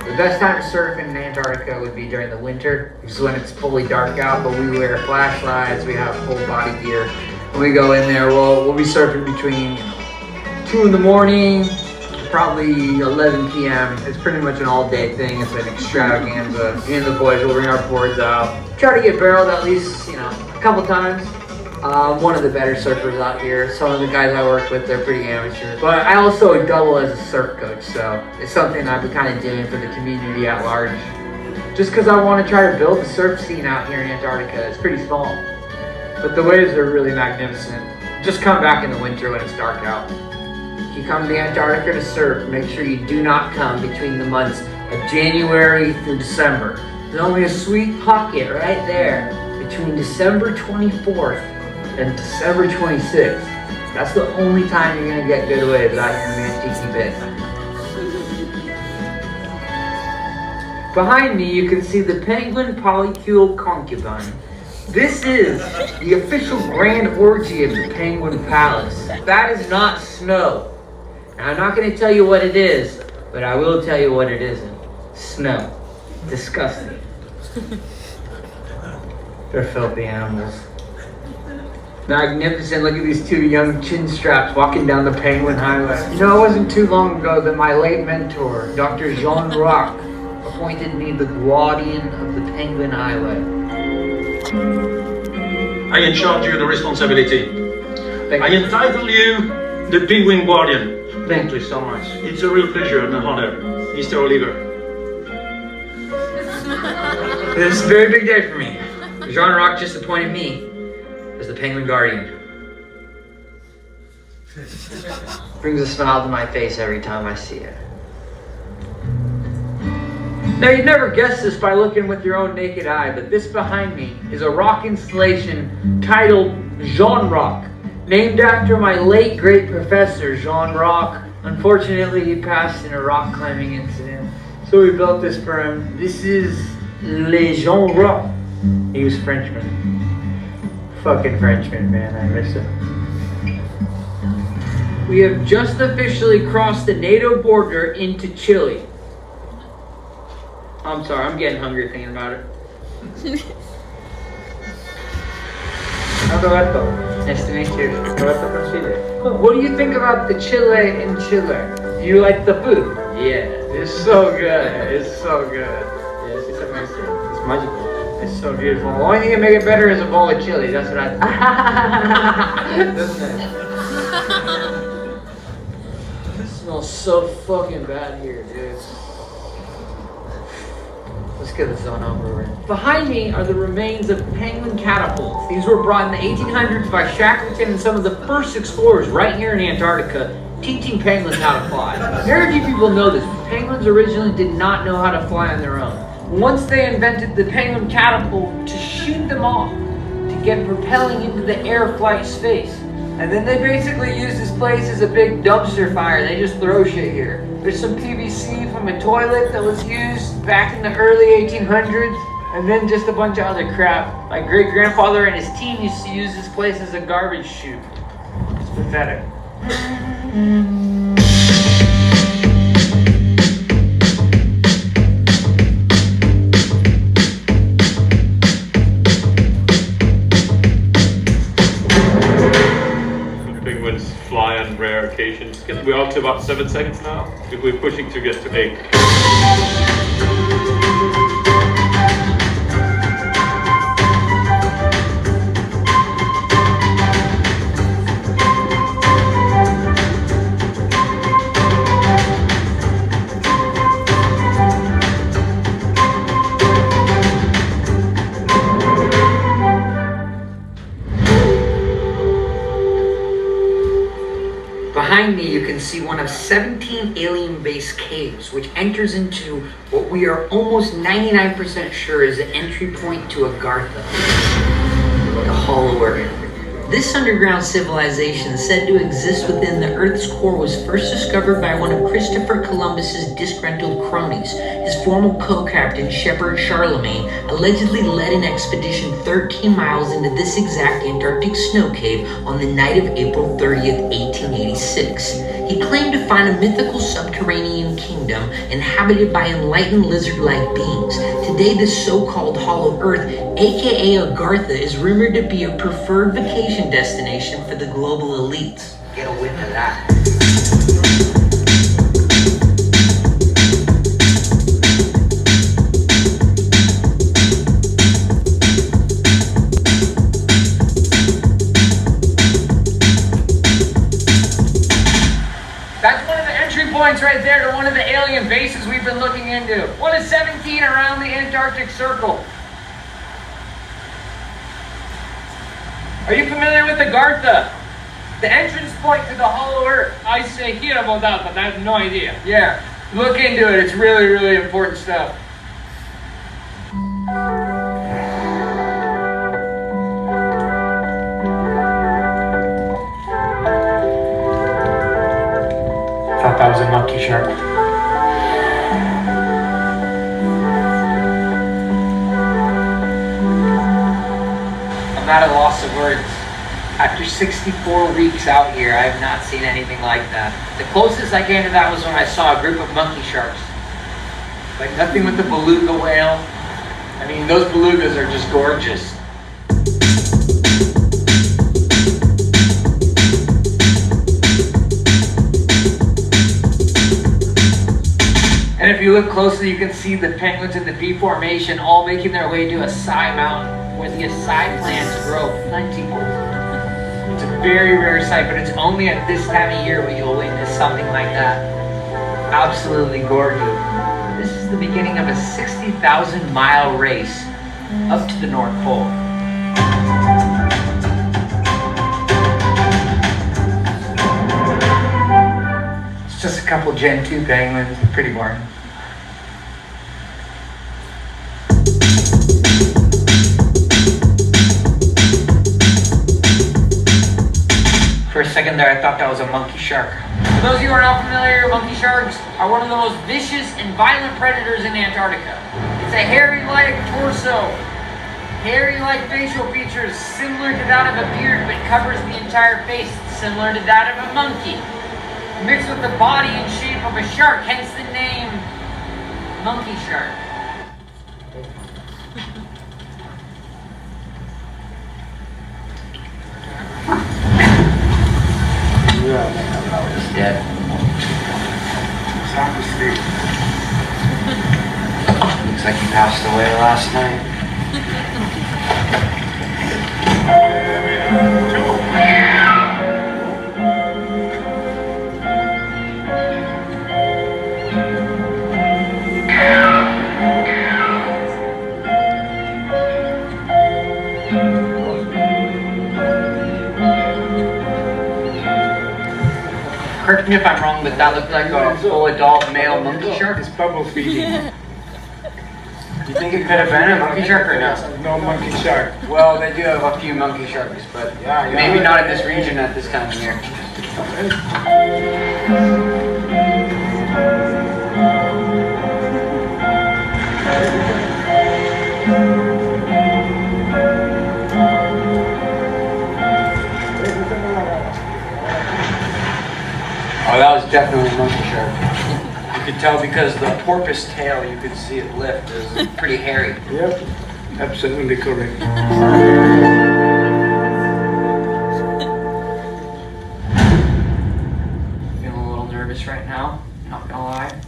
The best time to surf in Antarctica would be during the winter, which is when it's fully dark out, but we wear flashlights, we have full body gear. When we go in there, we'll be surfing between 2 in the morning, probably 11 p.m. It's pretty much an all-day thing. It's an extravaganza. Me and the boys will bring our boards out. Try to get barreled at least, a couple times. One of the better surfers out here. Some of the guys I work with, they're pretty amateur. But I also double as a surf coach, so it's something I've been kind of doing for the community at large. Just because I want to try to build the surf scene out here in Antarctica. It's pretty small. But the waves are really magnificent. Just come back in the winter when it's dark out. If you come to Antarctica to surf, make sure you do not come between the months of January through December. There's only a sweet pocket right there between December 24th and December 26th. That's the only time you're gonna get good waves out here in Antarctica Bay. Behind me, you can see the Penguin Polycule Concubine. This is the official grand orgy of the Penguin Palace. That is not snow. Now, I'm not going to tell you what it is, but I will tell you what it isn't. Snow. Disgusting. They're filthy animals. Magnificent. Look at these 2 young chin straps walking down the Penguin Highway. It wasn't too long ago that my late mentor, Dr. Jean Rock, appointed me the guardian of the Penguin Highway. I in charge you of the responsibility. I entitle you the Penguin Guardian. Thank you so much. It's a real pleasure and an honor, Mr. Oliver. This is a very big day for me. Jean Rock just appointed me as the Penguin Guardian. Brings a smile to my face every time I see it. Now, you'd never guess this by looking with your own naked eye, but this behind me is a rock installation titled Jean Rock, named after my late great professor, Jean Rock. Unfortunately, he passed in a rock climbing incident, so we built this for him. This is Le Jean Rock. He was Frenchman. Fucking Frenchman, man, I miss him. We have just officially crossed the NATO border into Chile. I'm sorry, I'm getting hungry thinking about it. Roberto, nice to meet you. Roberto from Chile. What do you think about the Chile in Chile? You like the food? Yeah, it's so good. It's so good. Yes, it's amazing. It's magical. It's so beautiful. The only thing that makes it better is a bowl of chili. That's what I think. Doesn't it? It smells so fucking bad here, dude. Let's get this on over with. Behind me are the remains of penguin catapults. These were brought in the 1800s by Shackleton and some of the first explorers right here in Antarctica, teaching penguins how to fly. Very few people know this, but penguins originally did not know how to fly on their own. Once they invented the penguin catapult to shoot them off, to get propelling into the air flight space. And then they basically use this place as a big dumpster fire. They just throw shit here. There's some PVC from a toilet that was used back in the early 1800s. And then just a bunch of other crap. My great-grandfather and his team used to use this place as a garbage chute. It's pathetic. Penguins fly on rare occasions. We're up to about 7 seconds now. We're pushing to get to 8. Behind me, you can see one of 17 alien base caves, which enters into what we are almost 99% sure is the entry point to Agartha, the Hollow Earth. This underground civilization said to exist within the Earth's core was first discovered by one of Christopher Columbus's disgruntled cronies. His former co-captain, Shepard Charlemagne, allegedly led an expedition 13 miles into this exact Antarctic snow cave on the night of April 30th, 1886. He claimed to find a mythical subterranean kingdom inhabited by enlightened lizard-like beings. Today, this so-called Hollow Earth, aka Agartha, is rumored to be a preferred vacation destination for the global elites. Get a whiff of that. That's one of the entry points right there to one of the alien bases we've been looking into. One of 17 around the Antarctic Circle. Are you familiar with Agartha? The entrance point to the Hollow Earth. I say hear about that, but I have no idea. Yeah, look into it. It's really, really important stuff. Thought that was a monkey shark. I'm at a loss of words. After 64 weeks out here, I have not seen anything like that. The closest I came to that was when I saw a group of monkey sharks. Like nothing with the beluga whale. I mean, those belugas are just gorgeous. And if you look closely, you can see the penguins in the V formation all making their way to Acai Mountain, where the acai plants grow plentiful. It's a very rare sight, but it's only at this time of year where you'll witness something like that. Absolutely gorgeous. This is the beginning of a 60,000 mile race up to the North Pole. It's just a couple Gen 2 penguins, pretty boring. For a second there, I thought that was a monkey shark. For those of you who are not familiar, monkey sharks are one of the most vicious and violent predators in Antarctica. It's a hairy-like torso, hairy-like facial features similar to that of a beard but covers the entire face, similar to that of a monkey. Mixed with the body and shape of a shark, hence the name monkey shark. He's dead. Sound asleep. Looks like he passed away last night. Correct me if I'm wrong, but that looked like a full adult male monkey shark. It's bubble feeding. You think it could have been a monkey shark or no? No monkey shark. Well, they do have a few monkey sharks, but maybe not in this region at this time of year. Oh, that was definitely a monkey shark. You could tell because the porpoise tail, you could see it lift. It was pretty hairy. Yep, absolutely correct. Feeling a little nervous right now, not gonna lie.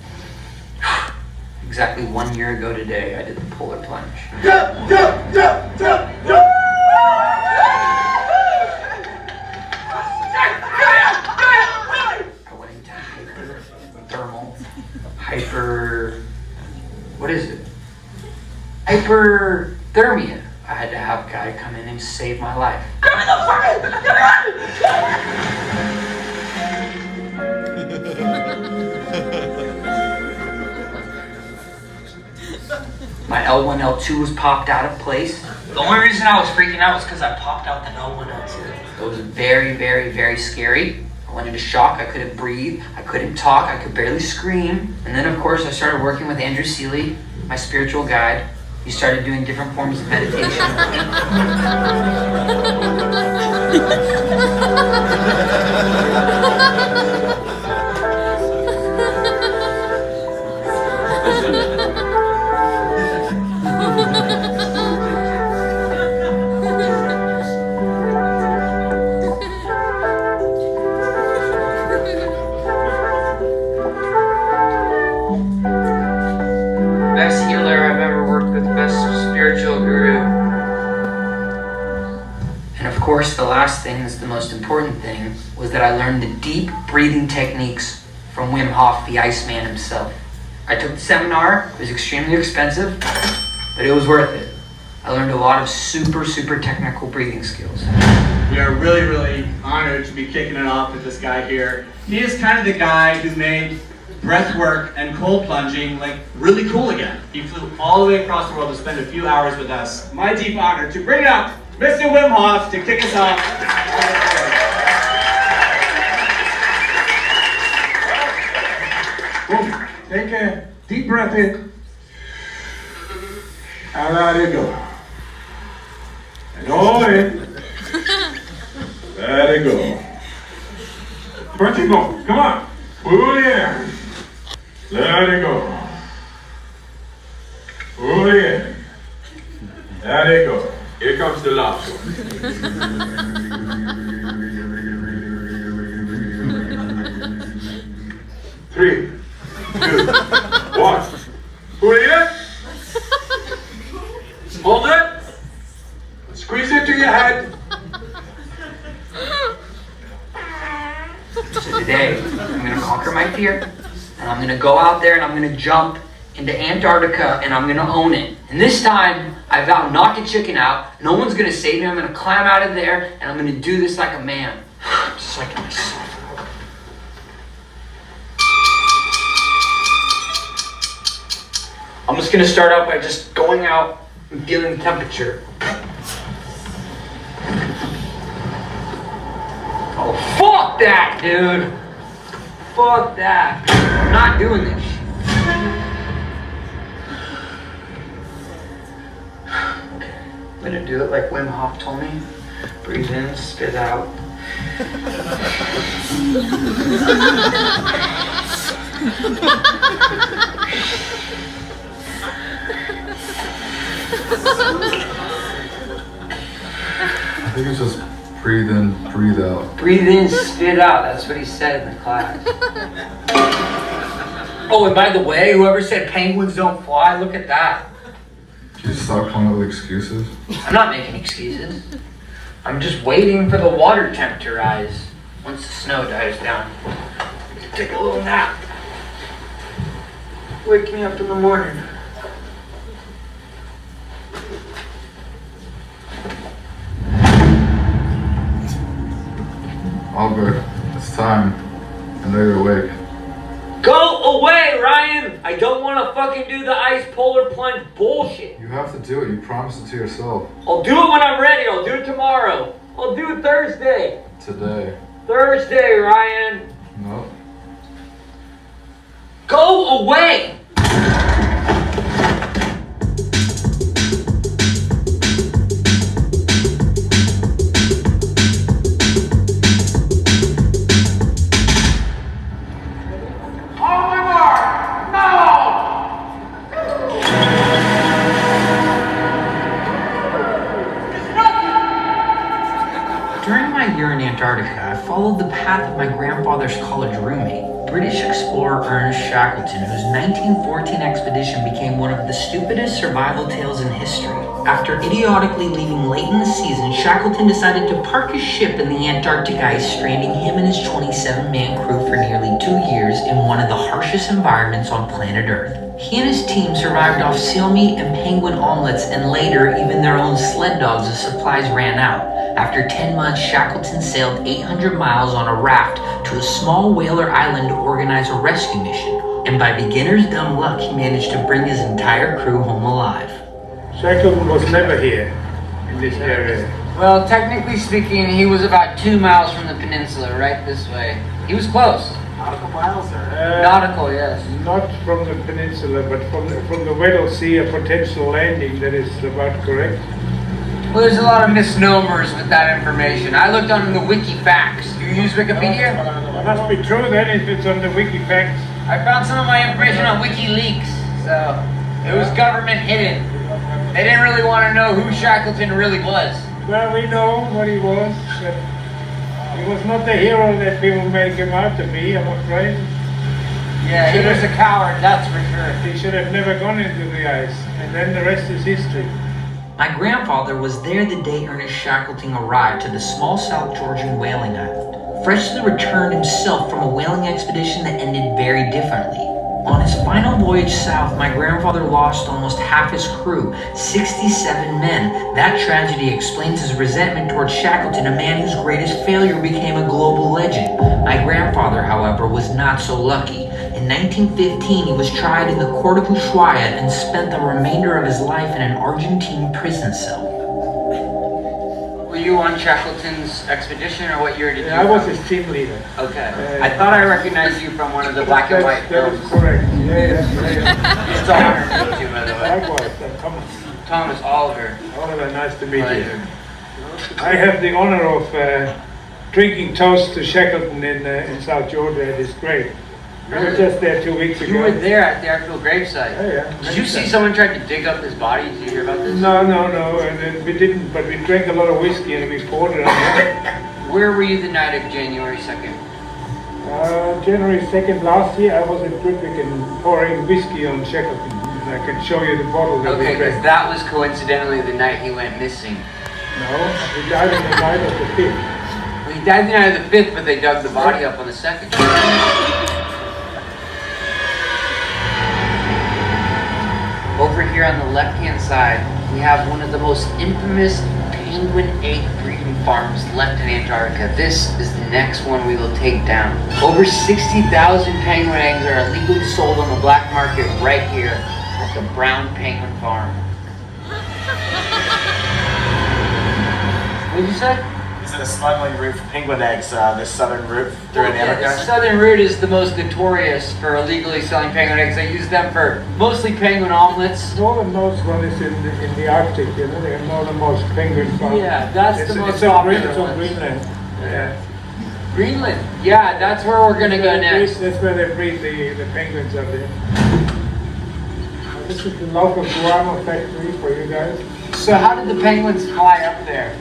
Exactly 1 year ago today, I did the polar plunge. What is it? Hyperthermia. I had to have a guy come in and save my life. My L1, L2 was popped out of place. The only reason I was freaking out was because I popped out the L1, L2. It was very, very, very scary. I went into shock, I couldn't breathe, I couldn't talk, I could barely scream. And then of course I started working with Andrew Seeley, my spiritual guide. He started doing different forms of meditation. Best healer I've ever worked with, best spiritual guru. And of course, the last thing, that's the most important thing, was that I learned the deep breathing techniques from Wim Hof, the Iceman himself. I took the seminar, it was extremely expensive, but it was worth it. I learned a lot of super, super technical breathing skills. We are really, really honored to be kicking it off with this guy here. He is kind of the guy who made breath work and cold plunging like really cool again. He flew all the way across the world to spend a few hours with us. My deep honor to bring up Mr. Wim Hof to kick us off. Boom. Take a deep breath in. And let it go. And all in. Let it go. Punch it go. Come on. Pull it in. Let it go. Pull it in. Let it go. Here comes the last one. 3, 2, 1. Pull it in. Hold it. Squeeze it to your head. So today, I'm gonna conquer my fear, and I'm gonna go out there and I'm gonna jump into Antarctica and I'm gonna own it. And this time, I vow not to chicken out. No one's gonna save me. I'm gonna climb out of there and I'm gonna do this like a man. Just like myself. I'm just gonna start out by just going out and feeling the temperature. Oh, fuck that, dude! Fuck that. I'm not doing this shit. I'm gonna do it like Wim Hof told me. Breathe in, spit out. I think it's just breathe in, breathe out. Breathe in, spit out. That's what he said in the class. Oh, and by the way, whoever said penguins don't fly, look at that. You stop coming up with excuses? I'm not making excuses. I'm just waiting for the water temp to rise once the snow dies down. Take a little nap. Wake me up in the morning. Albert, it's time. I know you're awake. Go away, Ryan! I I don't want to fucking do the ice polar plunge bullshit. You have to do it. You promised it to yourself. I'll do it when I'm ready. I'll do it tomorrow. I'll do it Thursday. Today. Thursday, Ryan. No. Go away! During my year in Antarctica, I followed the path of my grandfather's college roommate, British explorer Ernest Shackleton, whose 1914 expedition became one of the stupidest survival tales in history. After idiotically leaving late in the season, Shackleton decided to park his ship in the Antarctic ice, stranding him and his 27-man crew for nearly 2 years in one of the harshest environments on planet Earth. He and his team survived off seal meat and penguin omelets, and later even their own sled dogs as supplies ran out. After 10 months, Shackleton sailed 800 miles on a raft to a small whaler island to organize a rescue mission. And by beginner's dumb luck, he managed to bring his entire crew home alive. Shackleton was never here in this area. Well, technically speaking, he was about 2 miles from the peninsula, right this way. He was close. Nautical miles, or? Nautical, yes. Not from the peninsula, but from the Weddell Sea, a potential landing. That is about correct. Well, there's a lot of misnomers with that information. I looked on the Wikifacts. Do you use Wikipedia? It must be true then if it's on the Wikifacts. I found some of my information on WikiLeaks, so it was government hidden. They didn't really want to know who Shackleton really was. Well, we know what he was, but he was not the hero that people make him out to be, I'm afraid. Yeah, he was a coward, that's for sure. He should have never gone into the ice, and then the rest is history. My grandfather was there the day Ernest Shackleton arrived to the small South Georgian whaling island, freshly returned himself from a whaling expedition that ended very differently. On his final voyage south, my grandfather lost almost half his crew, 67 men. That tragedy explains his resentment towards Shackleton, a man whose greatest failure became a global legend. My grandfather, however, was not so lucky. In 1915, he was tried in the court of Ushuaia and spent the remainder of his life in an Argentine prison cell. Were you on Shackleton's expedition, or what year did you I was his team leader. Okay. I thought I recognized you from one of the black and white That films. is correct. Yeah. It's an honor to meet you, by the way. Likewise, Thomas Oliver. Oliver, nice to meet you. Pleasure. I have the honor of drinking toast to Shackleton in South Georgia at his grave. We were just there 2 weeks ago. You were there at the actual gravesite. Oh, yeah. Did you see someone tried to dig up his body? Did you hear about this? No, and then we didn't, but we drank a lot of whiskey and we poured it on him. Where were you the night of January 2nd? January 2nd last year, I was in Trippic pouring whiskey on Shackleton. And I can show you the bottle that Okay, we because drank. that was coincidentally the night he went missing. No, he died on the night of the 5th. Well, he died the night of the 5th, but they dug the body up on the 2nd. Over here on the left-hand side, we have one of the most infamous penguin egg breeding farms left in Antarctica. This is the next one we will take down. Over 60,000 penguin eggs are illegally sold on the black market right here at the Brown Penguin Farm. What did you say? Is it a smuggling route for penguin eggs, the southern route through Antarctica? The southern route is the most notorious for illegally selling penguin eggs. They use them for mostly penguin omelets. Northernmost one is in the Arctic, you know, the northernmost penguin farm. Yeah, that's It's the most on popular It's on one. Greenland. Yeah. Greenland? Yeah, that's where we're gonna go next. That's where they breed the penguins up there. This is the local guano factory for you guys. So how did the penguins fly up there?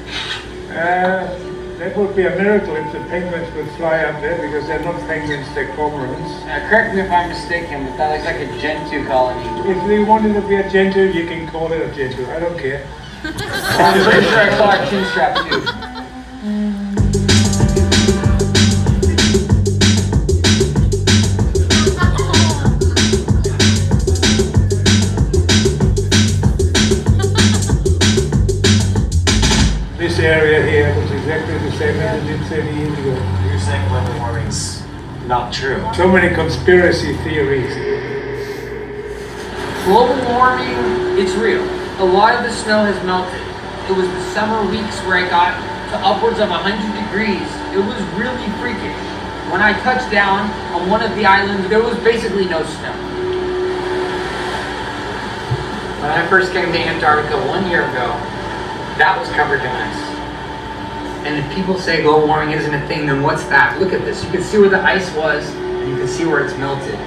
That would be a miracle if the penguins would fly up there because they're not penguins, they're cormorants. Correct me if I'm mistaken, but that looks like a Gentoo colony. If they wanted to be a gentoo, you can call it a gentoo. I don't care. I'm pretty sure I saw a chin strap too. This area here was exactly the same as it did 30 years ago. You're saying global warming's not true. So many conspiracy theories. Global warming, it's real. A lot of the snow has melted. It was the summer weeks where it got to upwards of 100 degrees. It was really freakish. When I touched down on one of the islands, there was basically no snow. When I first came to Antarctica 1 year ago, that was covered in ice. And if people say global warming isn't a thing, then what's that? Look at this. You can see where the ice was, and you can see where it's melted.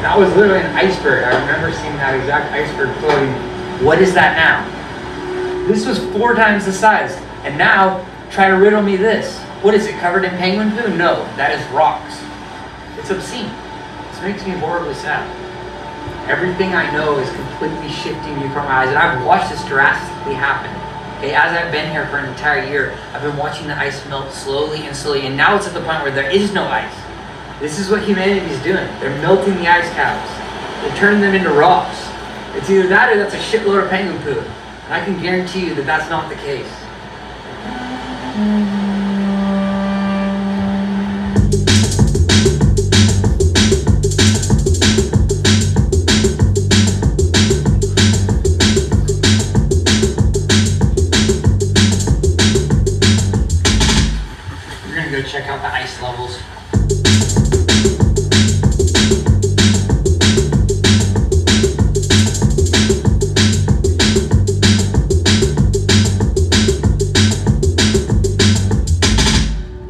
That was literally an iceberg. I remember seeing that exact iceberg floating. What is that now? This was 4 times the size. And now, try to riddle me this. What is it, covered in penguin poo? No, that is rocks. It's obscene. This makes me horribly sad. Everything I know is completely shifting before my eyes, and I've watched this drastically happen. Okay, as I've been here for an entire year, I've been watching the ice melt slowly and slowly, and now it's at the point where there is no ice. This is what humanity is doing. They're melting the ice caps. They're turning them into rocks. It's either that or that's a shitload of penguin poo. And I can guarantee you that that's not the case. We're gonna go check out the ice levels.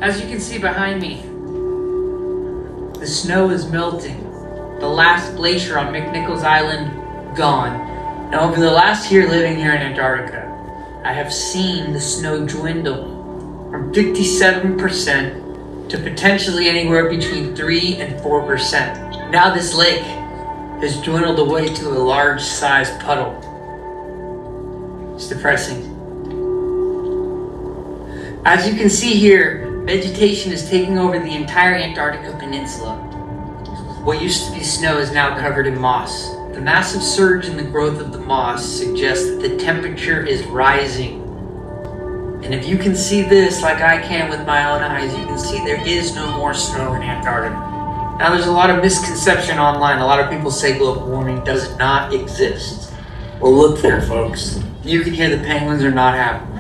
As you can see behind me, the snow is melting. The last glacier on McNichols Island, gone. Now over the last year living here in Antarctica, I have seen the snow dwindle from 57% to potentially anywhere between 3 and 4%. Now this lake has dwindled away to a large-sized puddle. It's depressing. As you can see here, vegetation is taking over the entire Antarctica Peninsula. What used to be snow is now covered in moss. The massive surge in the growth of the moss suggests that the temperature is rising. And if you can see this like I can with my own eyes, you can see there is no more snow in Antarctica. Now there's a lot of misconception online. A lot of people say global warming does not exist. Well, look there, folks. You can hear the penguins are not happy.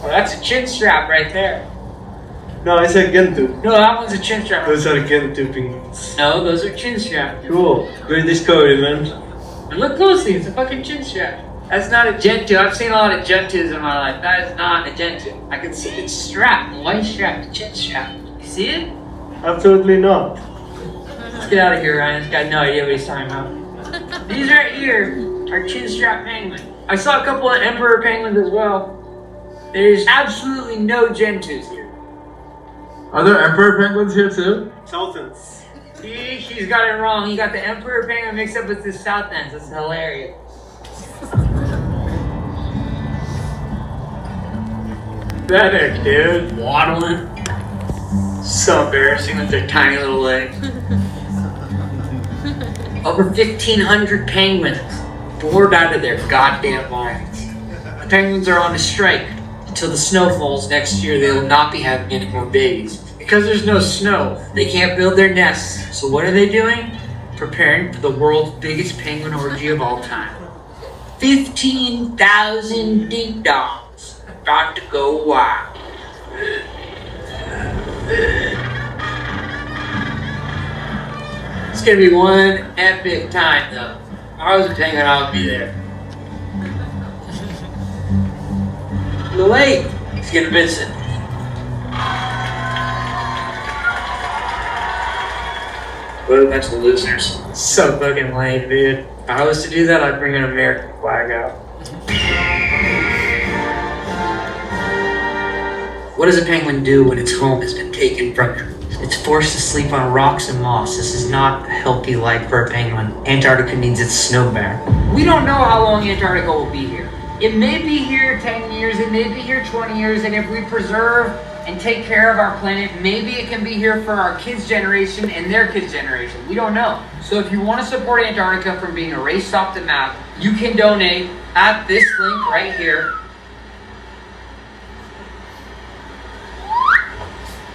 That's a chin strap right there. No, I said Gentoo. No, that one's a chin strap. Those are Gentoo penguins. No, those are chin straps. Cool. Great discovery, man. And look closely, it's a fucking chin strap. That's not a Gentoo. I've seen a lot of Gentoos in my life. That is not a Gentoo. I can see it's strapped, a white strap, a chin strap. You see it? Absolutely not. Let's get out of here, Ryan. This guy has no idea what he's talking about. These right here are chin strap penguins. I saw a couple of emperor penguins as well. There's absolutely no Gentoos here. Are there emperor penguins here too? Sultans. He's got it wrong. He got the emperor penguin mixed up with the south ends. That's hilarious. That there, dude, waddling. So embarrassing with their tiny little legs. Over 1,500 penguins bored out of their goddamn minds. The penguins are on a strike. Until the snow falls next year, they will not be having any more babies. Because there's no snow, they can't build their nests. So what are they doing? Preparing for the world's biggest penguin orgy of all time. 15,000 ding-dongs about to go wild. It's gonna be one epic time though. If I was a penguin, I would be there. The lake. He's gonna visit. What a bunch of losers. So fucking lame, dude. If I was to do that, I'd bring an American flag out. What does a penguin do when its home has been taken from it? It's forced to sleep on rocks and moss. This is not a healthy life for a penguin. Antarctica needs its snow back. We don't know how long Antarctica will be here. It may be here 10 years, it may be here 20 years, and if we preserve and take care of our planet, maybe it can be here for our kids' generation and their kids' generation. We don't know. So if you want to support Antarctica from being erased off the map, you can donate at this link right here.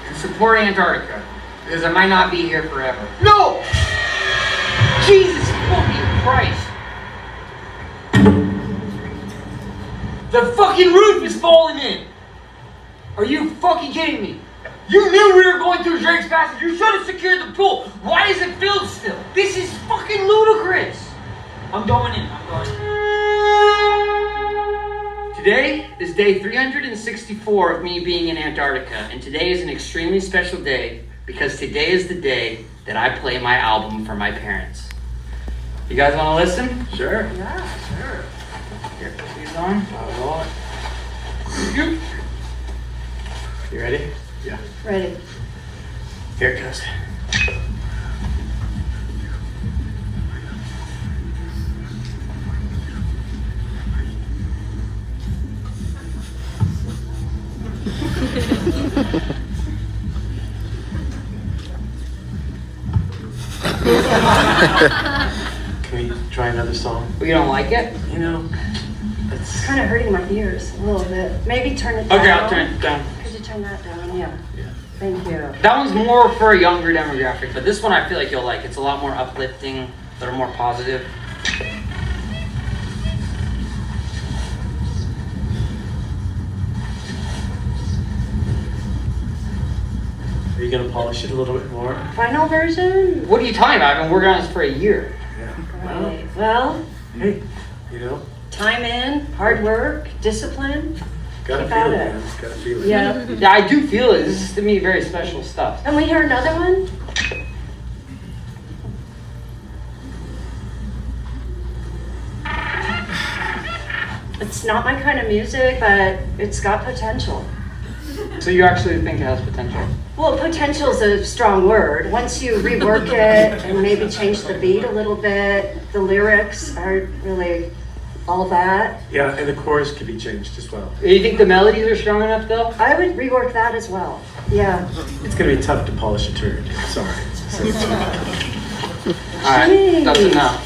And support Antarctica, because it might not be here forever. No! Jesus fucking Christ! The fucking roof is falling in! Are you fucking kidding me? You knew we were going through Drake's Passage. You should have secured the pool. Why is it filled still? This is fucking ludicrous. I'm going in. Today is day 364 of me being in Antarctica, and today is an extremely special day because today is the day that I play my album for my parents. You guys want to listen? Sure. Yeah, sure. Here, put these on. I'll roll it. You ready? Yeah. Ready. Here it goes. Can we try another song? You don't like it? You know, It's kind of hurting my ears a little bit. Maybe turn it down. Okay, I'll turn it down. Could you turn that down? Yeah. Thank you. That one's more for a younger demographic, but this one I feel like you'll like. It's a lot more uplifting, a little more positive. Are you gonna polish it a little bit more? Final version? What are you talking about? I've been working on this for a year. Right. Well, Hey, you know, time in, hard work, discipline. gotta Keep feel at it, it. man. Gotta feel it. Yeah. Yeah, I do feel it. This is to me very special stuff. And we hear another one? It's not my kind of music, but it's got potential. So you actually think it has potential? Well, potential is a strong word. Once you rework it and maybe change the beat a little bit, the lyrics aren't really all that. Yeah, and the chorus can be changed as well. Do you think the melodies are strong enough though? I would rework that as well. Yeah. It's gonna be tough to polish a turd. Sorry. Alright, that's enough.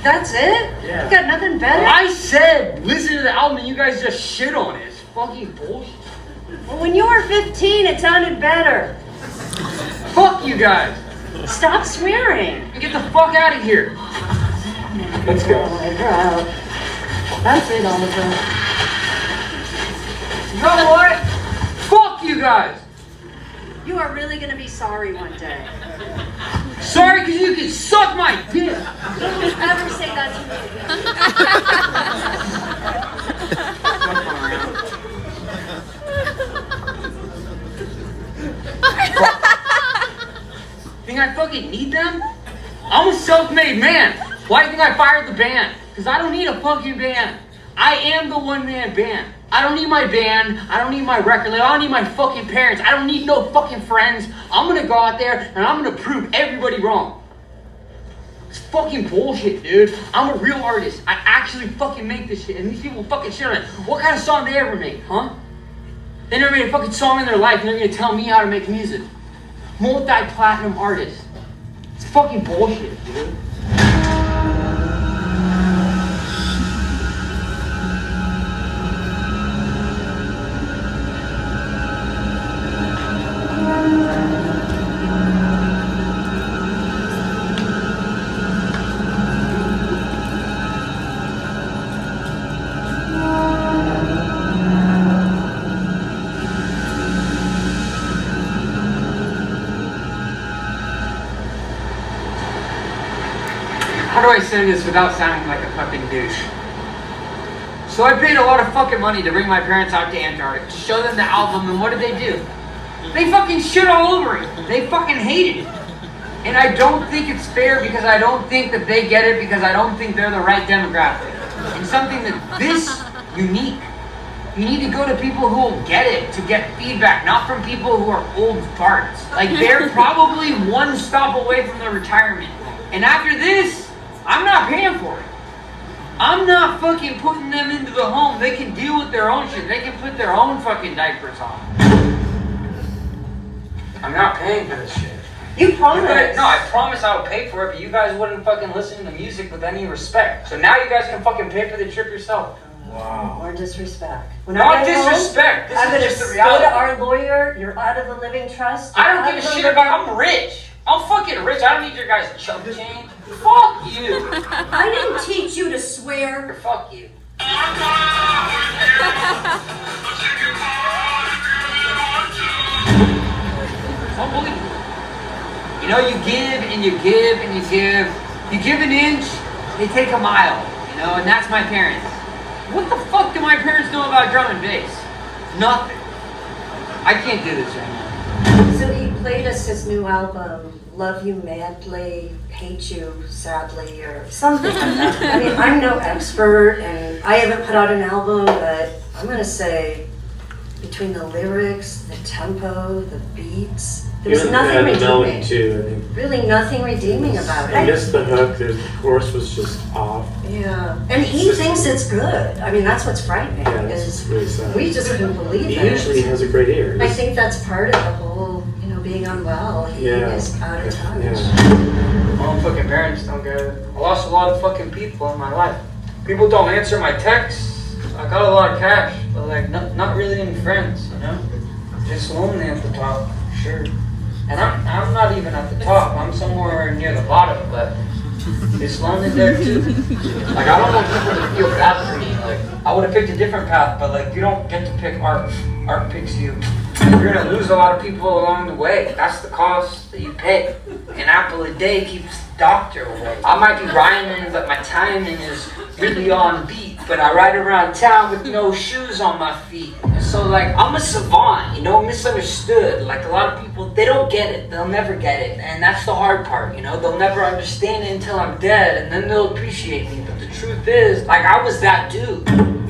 That's it? Yeah. You got nothing better? I said listen to the album and you guys just shit on it. It's fucking bullshit. Well, when you were 15, it sounded better. Fuck you guys. Stop swearing. And get the fuck out of here. Let's go. That's it, Oliver. You know what? Fuck you guys. You are really gonna be sorry one day. Sorry because you can suck my dick. Don't ever say that Think I fucking need them? I'm a self-made man. Why do you think I fired the band? Because I don't need a fucking band. I am the one-man band. I don't need my band. I don't need my record label. I don't need my fucking parents. I don't need no fucking friends. I'm gonna go out there and I'm gonna prove everybody wrong. It's fucking bullshit, dude. I'm a real artist. I actually fucking make this shit. And these people fucking shit on it. What kind of song they ever made, huh? They never made a fucking song in their life and they're gonna tell me how to make music. Multi-platinum artist. It's fucking bullshit, dude. How do I say this without sounding like a fucking douche? So I paid a lot of fucking money to bring my parents out to Antarctica to show them the album, and what did they do? They fucking shit all over it. They fucking hated it. And I don't think it's fair because I don't think that they get it because I don't think they're the right demographic. And something that this unique, you need to go to people who will get it to get feedback, not from people who are old farts. Like they're probably one stop away from their retirement. And after this, I'm not paying for it. not fucking putting them into the home. They can deal with their own shit. They can put their own fucking diapers on. I'm not paying for this shit. You promised. No, I promised I would pay for it, but you guys wouldn't fucking listen to music with any respect. So now you guys can fucking pay for the trip yourself. Wow. More disrespect. When Not I get disrespect. Home, I'm This gonna is just the go reality. to our lawyer. You're out of the living trust. I don't give a shit about. I'm rich. I'm fucking rich. I don't need your guys' chump change. Fuck you. I didn't teach you to swear. Fuck you. Unbelievable. You know, you give and you give and you give. You give an inch, they take a mile. You know, and that's my parents. What the fuck do my parents know about drum and bass? Nothing. I can't do this right now. So he played us his new album, Love You Madly, Hate You Sadly, or something like that. I mean, I'm no expert, and I haven't put out an album, but I'm gonna say between the lyrics, the tempo, the beats, there's Even nothing the melody redeeming. too, I think. Really nothing redeeming about I it. guess the hook, the chorus was just off. Yeah, and he thinks it's good. I mean, that's what's frightening. Yeah, that's is really sad. we just couldn't believe He it. usually has a great ear. I think that's part of the whole, being unwell. He is out of touch. My own fucking parents don't get it. I lost a lot of fucking people in my life. People don't answer my texts. I got a lot of cash, but like not really any friends, you know? Just lonely at the top, sure. And I'm not even at the top. I'm somewhere near the bottom, but it's lonely there too. Like I don't want people to feel bad for me. Like I would have picked a different path, but like you don't get to pick art. Art picks you. You're gonna lose a lot of people along the way. That's the cost that you pay. An apple a day keeps the doctor away. I might be rhyming, but my timing is really on beat. But I ride around town with no shoes on my feet. And so like, I'm a savant, misunderstood. Like a lot of people, they don't get it. They'll never get it. And that's the hard part, They'll never understand it until I'm dead, and then they'll appreciate me. But the truth is, like I was that dude.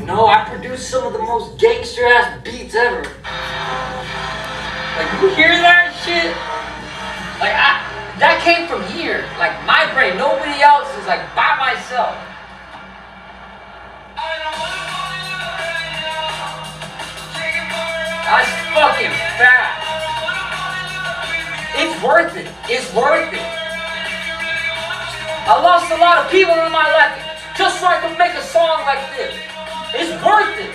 I produced some of the most gangster-ass beats ever. Like, you hear that shit? Like, that came from here. Like, my brain. Nobody else is, like, by myself. That's fucking fat. It's worth it. It's worth it. I lost a lot of people in my life just so I could make a song like this. It's worth it.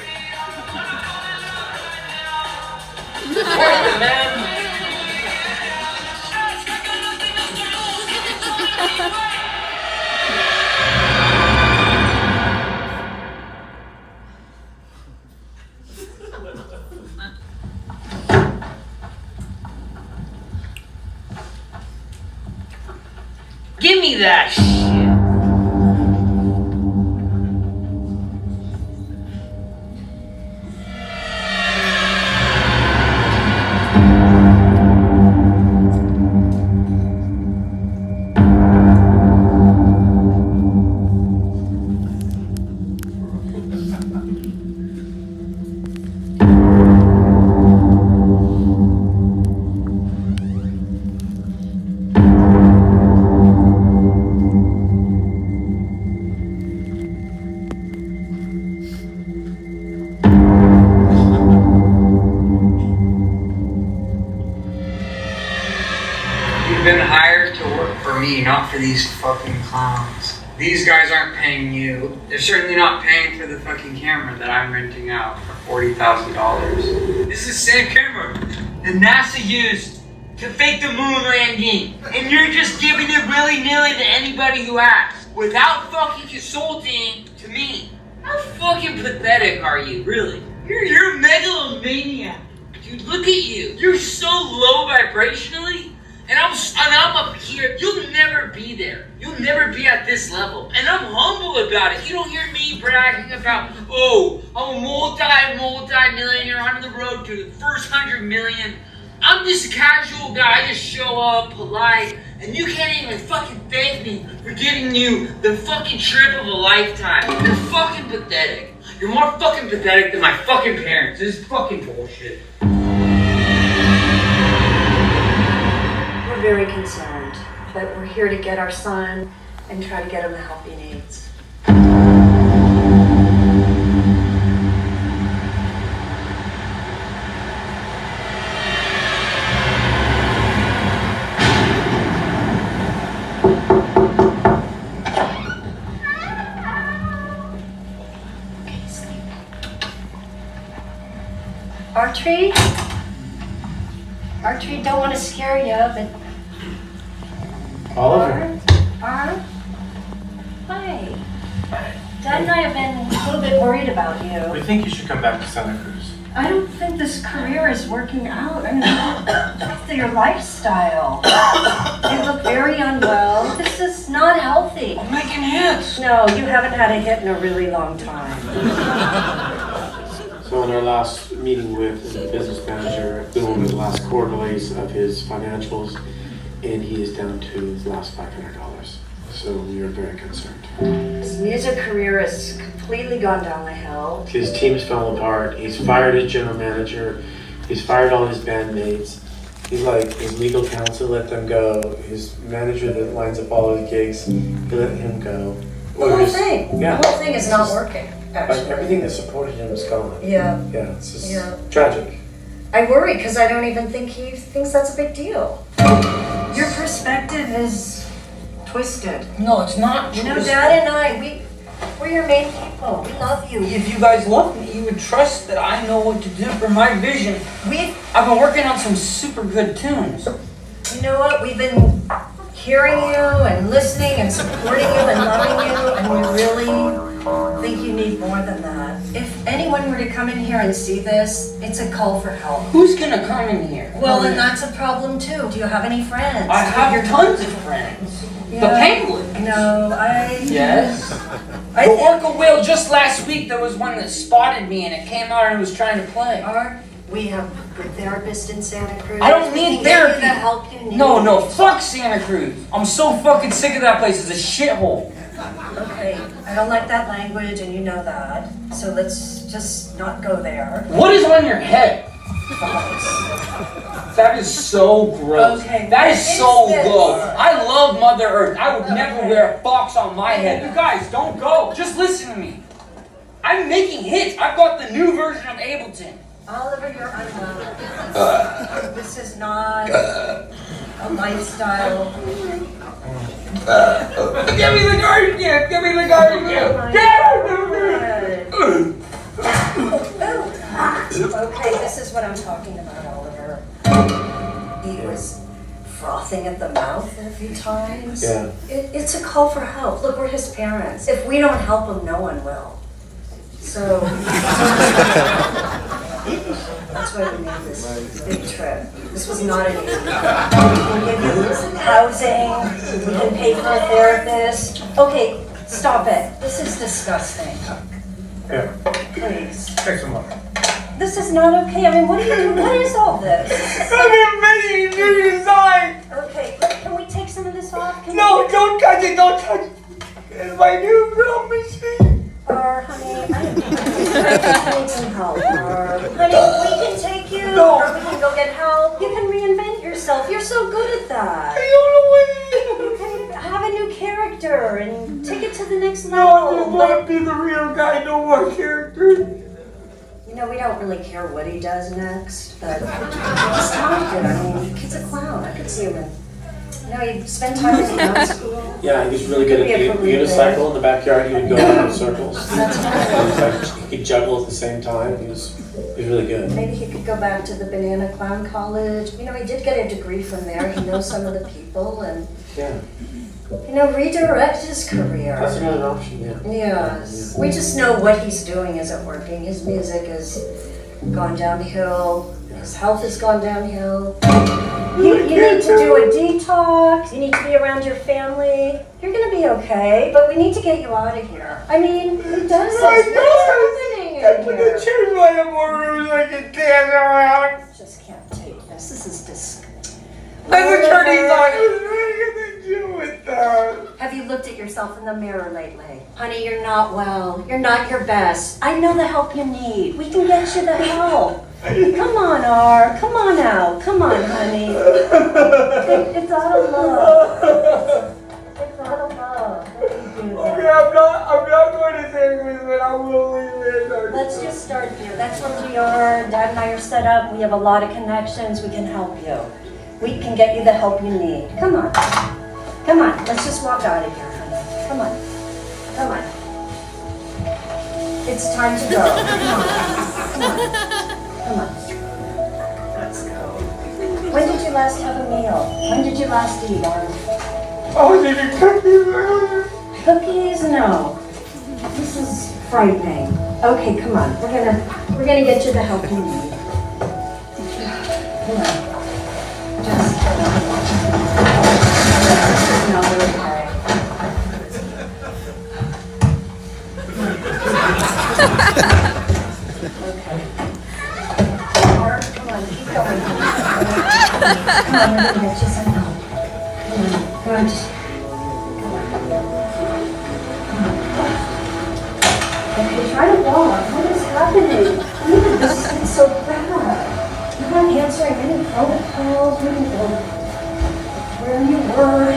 It's worth it, man. Give me that shit. You've been hired to work for me, not for these fucking clowns. These guys aren't paying you. They're certainly not paying for the fucking camera that I'm renting out for $40,000. This is the same camera that NASA used to fake the moon landing. And you're just giving it willy-nilly to anybody who asks, without fucking consulting to me. How fucking pathetic are you, really? You're a megalomaniac. Dude, look at you. You're so low vibrationally. And I'm up here. You'll never be there. You'll never be at this level. And I'm humble about it. You don't hear me bragging about, oh, I'm a multi-millionaire on the road to the first 100 million. I'm just a casual guy. I just show up, polite, and you can't even fucking thank me for giving you the fucking trip of a lifetime. You're fucking pathetic. You're more fucking pathetic than my fucking parents. This is fucking bullshit. We're very concerned, but we're here to get our son and try to get him the help he needs. Archery? Archery, don't want to scare you, but... Oliver. Hi. Dad and I have been a little bit worried about you. We think you should come back to Santa Cruz. I don't think this career is working out. I mean, your lifestyle. You look very unwell. This is not healthy. I'm making hits. No, you haven't had a hit in a really long time. So in our last meeting with the business manager, we went over the last quarterlies of his financials, and he is down to his last $500. So we are very concerned. His music career has completely gone down the hill. His team's fell apart. He's fired his general manager. He's fired all his bandmates. He's like, his legal counsel let them go. His manager that lines up all his gigs, he let him go. The whole thing. Yeah. The whole thing is not working, actually. Like everything that supported him is gone. Yeah. Yeah, it's just Yeah. tragic. I worry because I don't even think he thinks that's a big deal. Your perspective is twisted. No, it's not. You know, Dad and I, we're your main people. We love you. If you guys love me, you would trust that I know what to do for my vision. I've been working on some super good tunes. You know what? We've been hearing you and listening and supporting you and loving you, and we really think you need more than that. If anyone were to come in here and see this, it's a call for help. Who's gonna come in here? Well, and that's a problem too. Do you have any friends? I have tons of friends. The penguins. No, Yes. The orca whale just last week, there was one that spotted me and it came out and it was trying to play. We have a good therapist in Santa Cruz. I don't We need can get you therapy. the help you need. No, fuck Santa Cruz. I'm so fucking sick of that place. It's a shithole. Okay, I don't like that language and you know that. So let's just not go there. What is on your head? That is so gross. Okay, that is what so is this? low. I love Mother Earth. I would never wear a fox on my head. You guys, don't go. Just listen to me. I'm making hits. I've got the new version of Ableton. Oliver, you're unwell. This is not a lifestyle. Give me the garden gift. Give me the garden gift. Okay, this is what I'm talking about, Oliver. He was frothing at the mouth a few times. Yeah. It's a call for help. Look, we're his parents. If we don't help him, no one will. So that's why we made this big trip. This was not an easy trip. We can give you housing, we can pay for a therapist. Okay, stop it. This is disgusting. Yeah. Please. Take some more. This is not okay. I mean, what are you doing? What is all this? I'm making a new design. Okay, can we take some of this off? No, don't touch it. Don't touch it. It's my new drum machine. Honey, I need some help. Honey, we can take you, No. or we can go get help. You can reinvent yourself. You're so good at that. I don't know what it is. You can have a new character and take it to the next No, I level. just want to be the real guy, no more character. You know, we don't really care what he does next, but he's talented. I mean, the kid's a clown. I could see him in. You know, he'd spend time in clown school. Yeah, he was really good at the unicycle in the backyard. He would go around in circles. That's He could juggle at the same time. He was really good. Maybe he could go back to the Banana Clown College. You know, he did get a degree from there. He knows some of the people and, Yeah, you know, redirect his career. that's another option. Yeah. Yes. We just know what he's doing isn't working. His music has gone downhill. His health has gone downhill. You need to do a detox. You need to be around your family. You're going to be okay, but we need to get you out of here. I mean, who does this? What's happening in here? Choose one of more rooms I can dance around. Just can't take this. This is disgusting. I'm the attorney's office. What are you going to do with that? Have you looked at yourself in the mirror lately? Honey, you're not well. You're not your best. I know the help you need. We can get you the help. Come on, R. Come on out. Come on, honey. It's out of love. It's out of love. Okay, I'm not going to Santa Cruz, but I will leave it. Let's just start here. That's where we are. Dad and I are set up. We have a lot of connections. We can help you. We can get you the help you need. Come on. Come on. Let's just walk out of here, honey. Come on. Come on. It's time to go. Come on. Come on. Come on. you last have a meal? When did you last eat, Arnold? Oh, did you cookies? Cookies? No. This is frightening. Okay, come on. We're gonna get you the help you need. Come on. Just no, we're okay. Okay. Mark, come on, keep going. Come on, we're gonna get you some help. Come on, just okay, try to walk. What is happening? This is so bad. You're not answering any phone calls. We don't know where you were.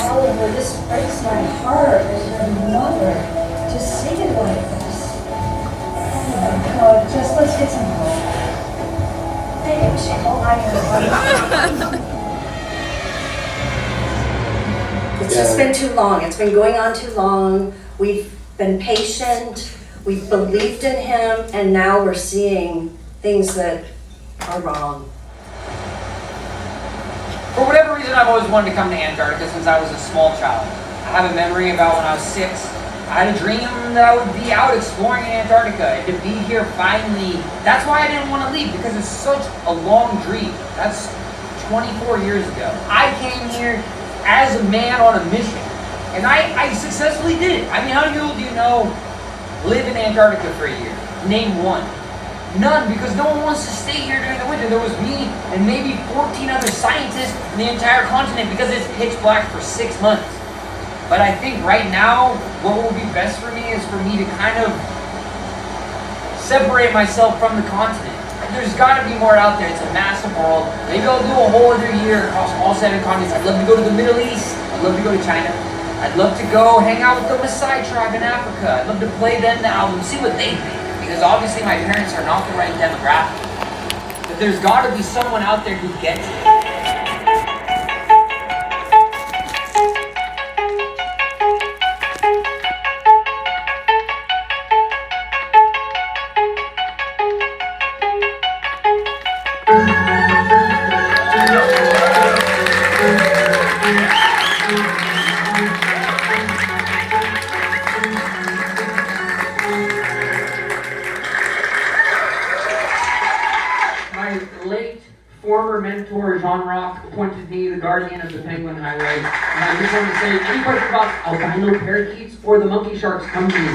Oliver, this breaks my heart as your mother to see it like this. Oh my God, just let's get some help. Thank you. It's just been too long. It's been going on too long. We've been patient. We've believed in him, and now we're seeing things that are wrong. For whatever reason, I've always wanted to come to Antarctica since I was a small child. I have a memory about when I was 6. I had a dream that I would be out exploring in Antarctica, and to be here finally, that's why I didn't want to leave, because it's such a long dream. That's 24 years ago. I came here as a man on a mission, and I successfully did it. I mean, how many people do you know live in Antarctica for a year? Name one. None, because no one wants to stay here during the winter. There was me and maybe 14 other scientists in the entire continent because it's pitch black for 6 months. But I think right now, what will be best for me is for me to kind of separate myself from the continent. There's got to be more out there. It's a massive world. Maybe I'll do a whole other year across all 7 continents. I'd love to go to the Middle East. I'd love to go to China. I'd love to go hang out with the Maasai tribe in Africa. I'd love to play them the album, see what they think. Because obviously my parents are not the right demographic. But there's got to be someone out there who gets it. Former mentor Jean Rock appointed me the guardian of the Penguin Highway. And I just want to say, any questions about albino parakeets or the monkey sharks, come to me.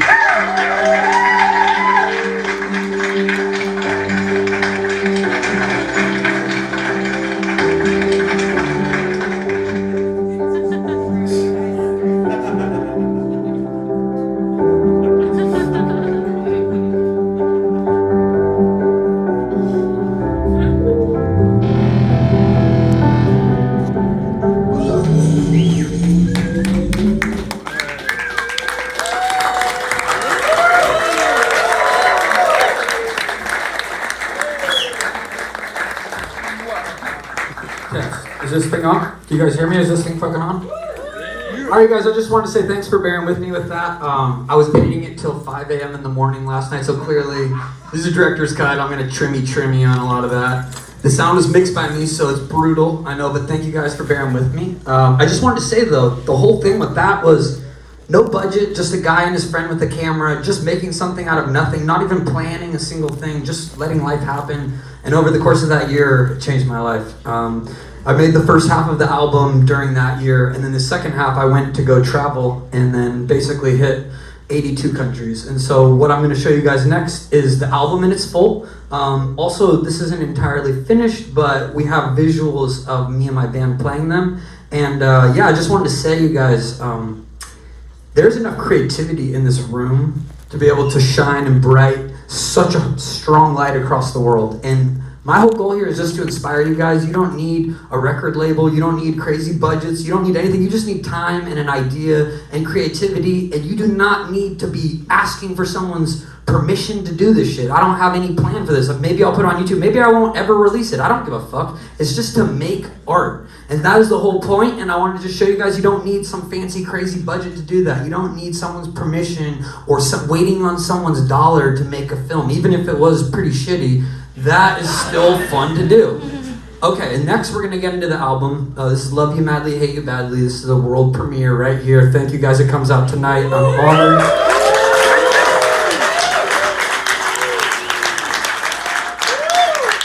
Is this thing on? Do you guys hear me? Is this thing fucking on? Alright guys, I just wanted to say thanks for bearing with me with that. I was editing it till 5 a.m. in the morning last night, so clearly this is a director's cut. I'm going to trimmy on a lot of that. The sound is mixed by me, so it's brutal, I know, but thank you guys for bearing with me. I just wanted to say though, the whole thing with that was no budget, just a guy and his friend with the camera, just making something out of nothing, not even planning a single thing, just letting life happen. And over the course of that year, it changed my life. I made the first half of the album during that year, and then the second half I went to go travel and then basically hit 82 countries. And so what I'm going to show you guys next is the album in its full. Also, this isn't entirely finished, but we have visuals of me and my band playing them. And yeah, I just wanted to say, you guys, there's enough creativity in this room to be able to shine and bright such a strong light across the world. And my whole goal here is just to inspire you guys. You don't need a record label. You don't need crazy budgets. You don't need anything. You just need time and an idea and creativity. And you do not need to be asking for someone's permission to do this shit. I don't have any plan for this. Maybe I'll put it on YouTube. Maybe I won't ever release it. I don't give a fuck. It's just to make art. And that is the whole point. And I wanted to show you guys you don't need some fancy, crazy budget to do that. You don't need someone's permission or waiting on someone's dollar to make a film. Even if it was pretty shitty, That is still fun to do. Okay, and next we're gonna get into the album. This is Love You Madly, Hate You Badly. This is a world premiere right here. Thank you guys, it comes out tonight. I'm honored.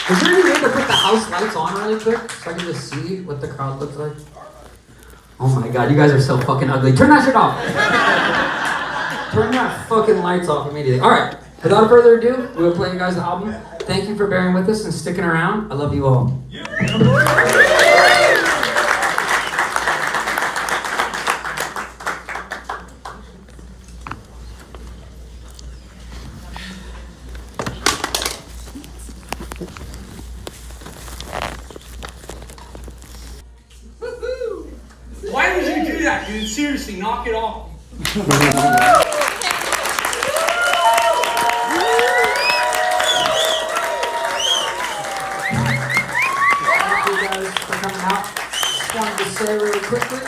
Is there any way to put the house lights on really quick so I can just see what the crowd looks like? Oh my god, you guys are so fucking ugly. Turn that shit off. Turn that fucking lights off immediately. Alright, without further ado, we'll play you guys the album. Thank you for bearing with us and sticking around. I love you all. Why would you do that, dude? Seriously, knock it off. Wanted to say really quickly,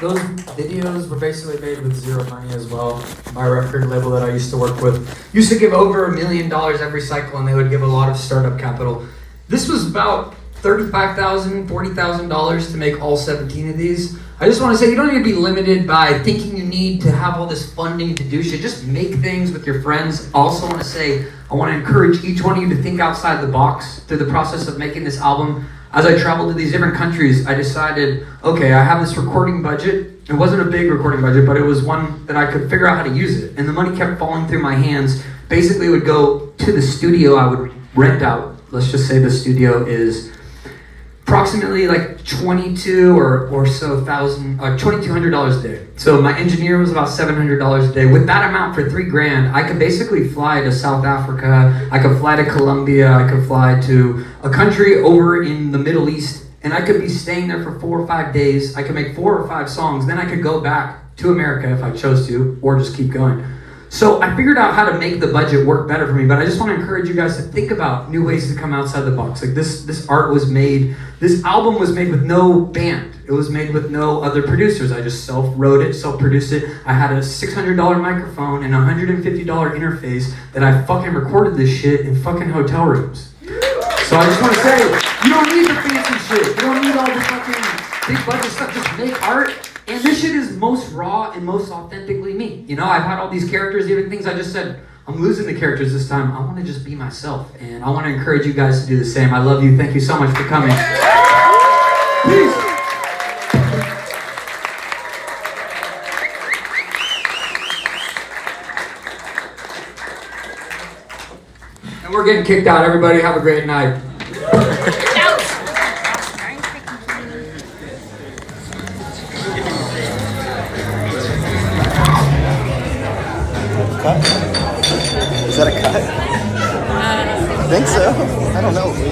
those videos were basically made with zero money as well. My record label that I used to work with used to give over $1 million every cycle, and they would give a lot of startup capital. This was about $35,000, $40,000 to make all 17 of these. I just want to say you don't need to be limited by thinking you need to have all this funding to do shit. Just make things with your friends. I also want to say I want to encourage each one of you to think outside the box through the process of making this album. As I traveled to these different countries, I decided, okay, I have this recording budget. It wasn't a big recording budget, but it was one that I could figure out how to use it. And the money kept falling through my hands. Basically, it would go to the studio I would rent out. Let's just say the studio is approximately like $2,200 a day. So my engineer was about $700 a day. With that amount for $3,000, I could basically fly to South Africa. I could fly to Colombia. I could fly to a country over in the Middle East, and I could be staying there for 4 or 5 days. I could make 4 or 5 songs. Then I could go back to America if I chose to, or just keep going. So I figured out how to make the budget work better for me, but I just want to encourage you guys to think about new ways to come outside the box. Like this art was made, this album was made with no band. It was made with no other producers. I just self-wrote it, self-produced it. I had a $600 microphone and a $150 interface that I fucking recorded this shit in fucking hotel rooms. So I just want to say, you don't need the fancy shit. You don't need all the fucking big budget stuff. Just make art. And this shit is most raw and most authentically me. You know, I've had all these characters, even things I just said, I'm losing the characters this time. I want to just be myself. And I want to encourage you guys to do the same. I love you. Thank you so much for coming. Peace. And we're getting kicked out. Everybody have a great night. Is that a cut? I think so. I don't know.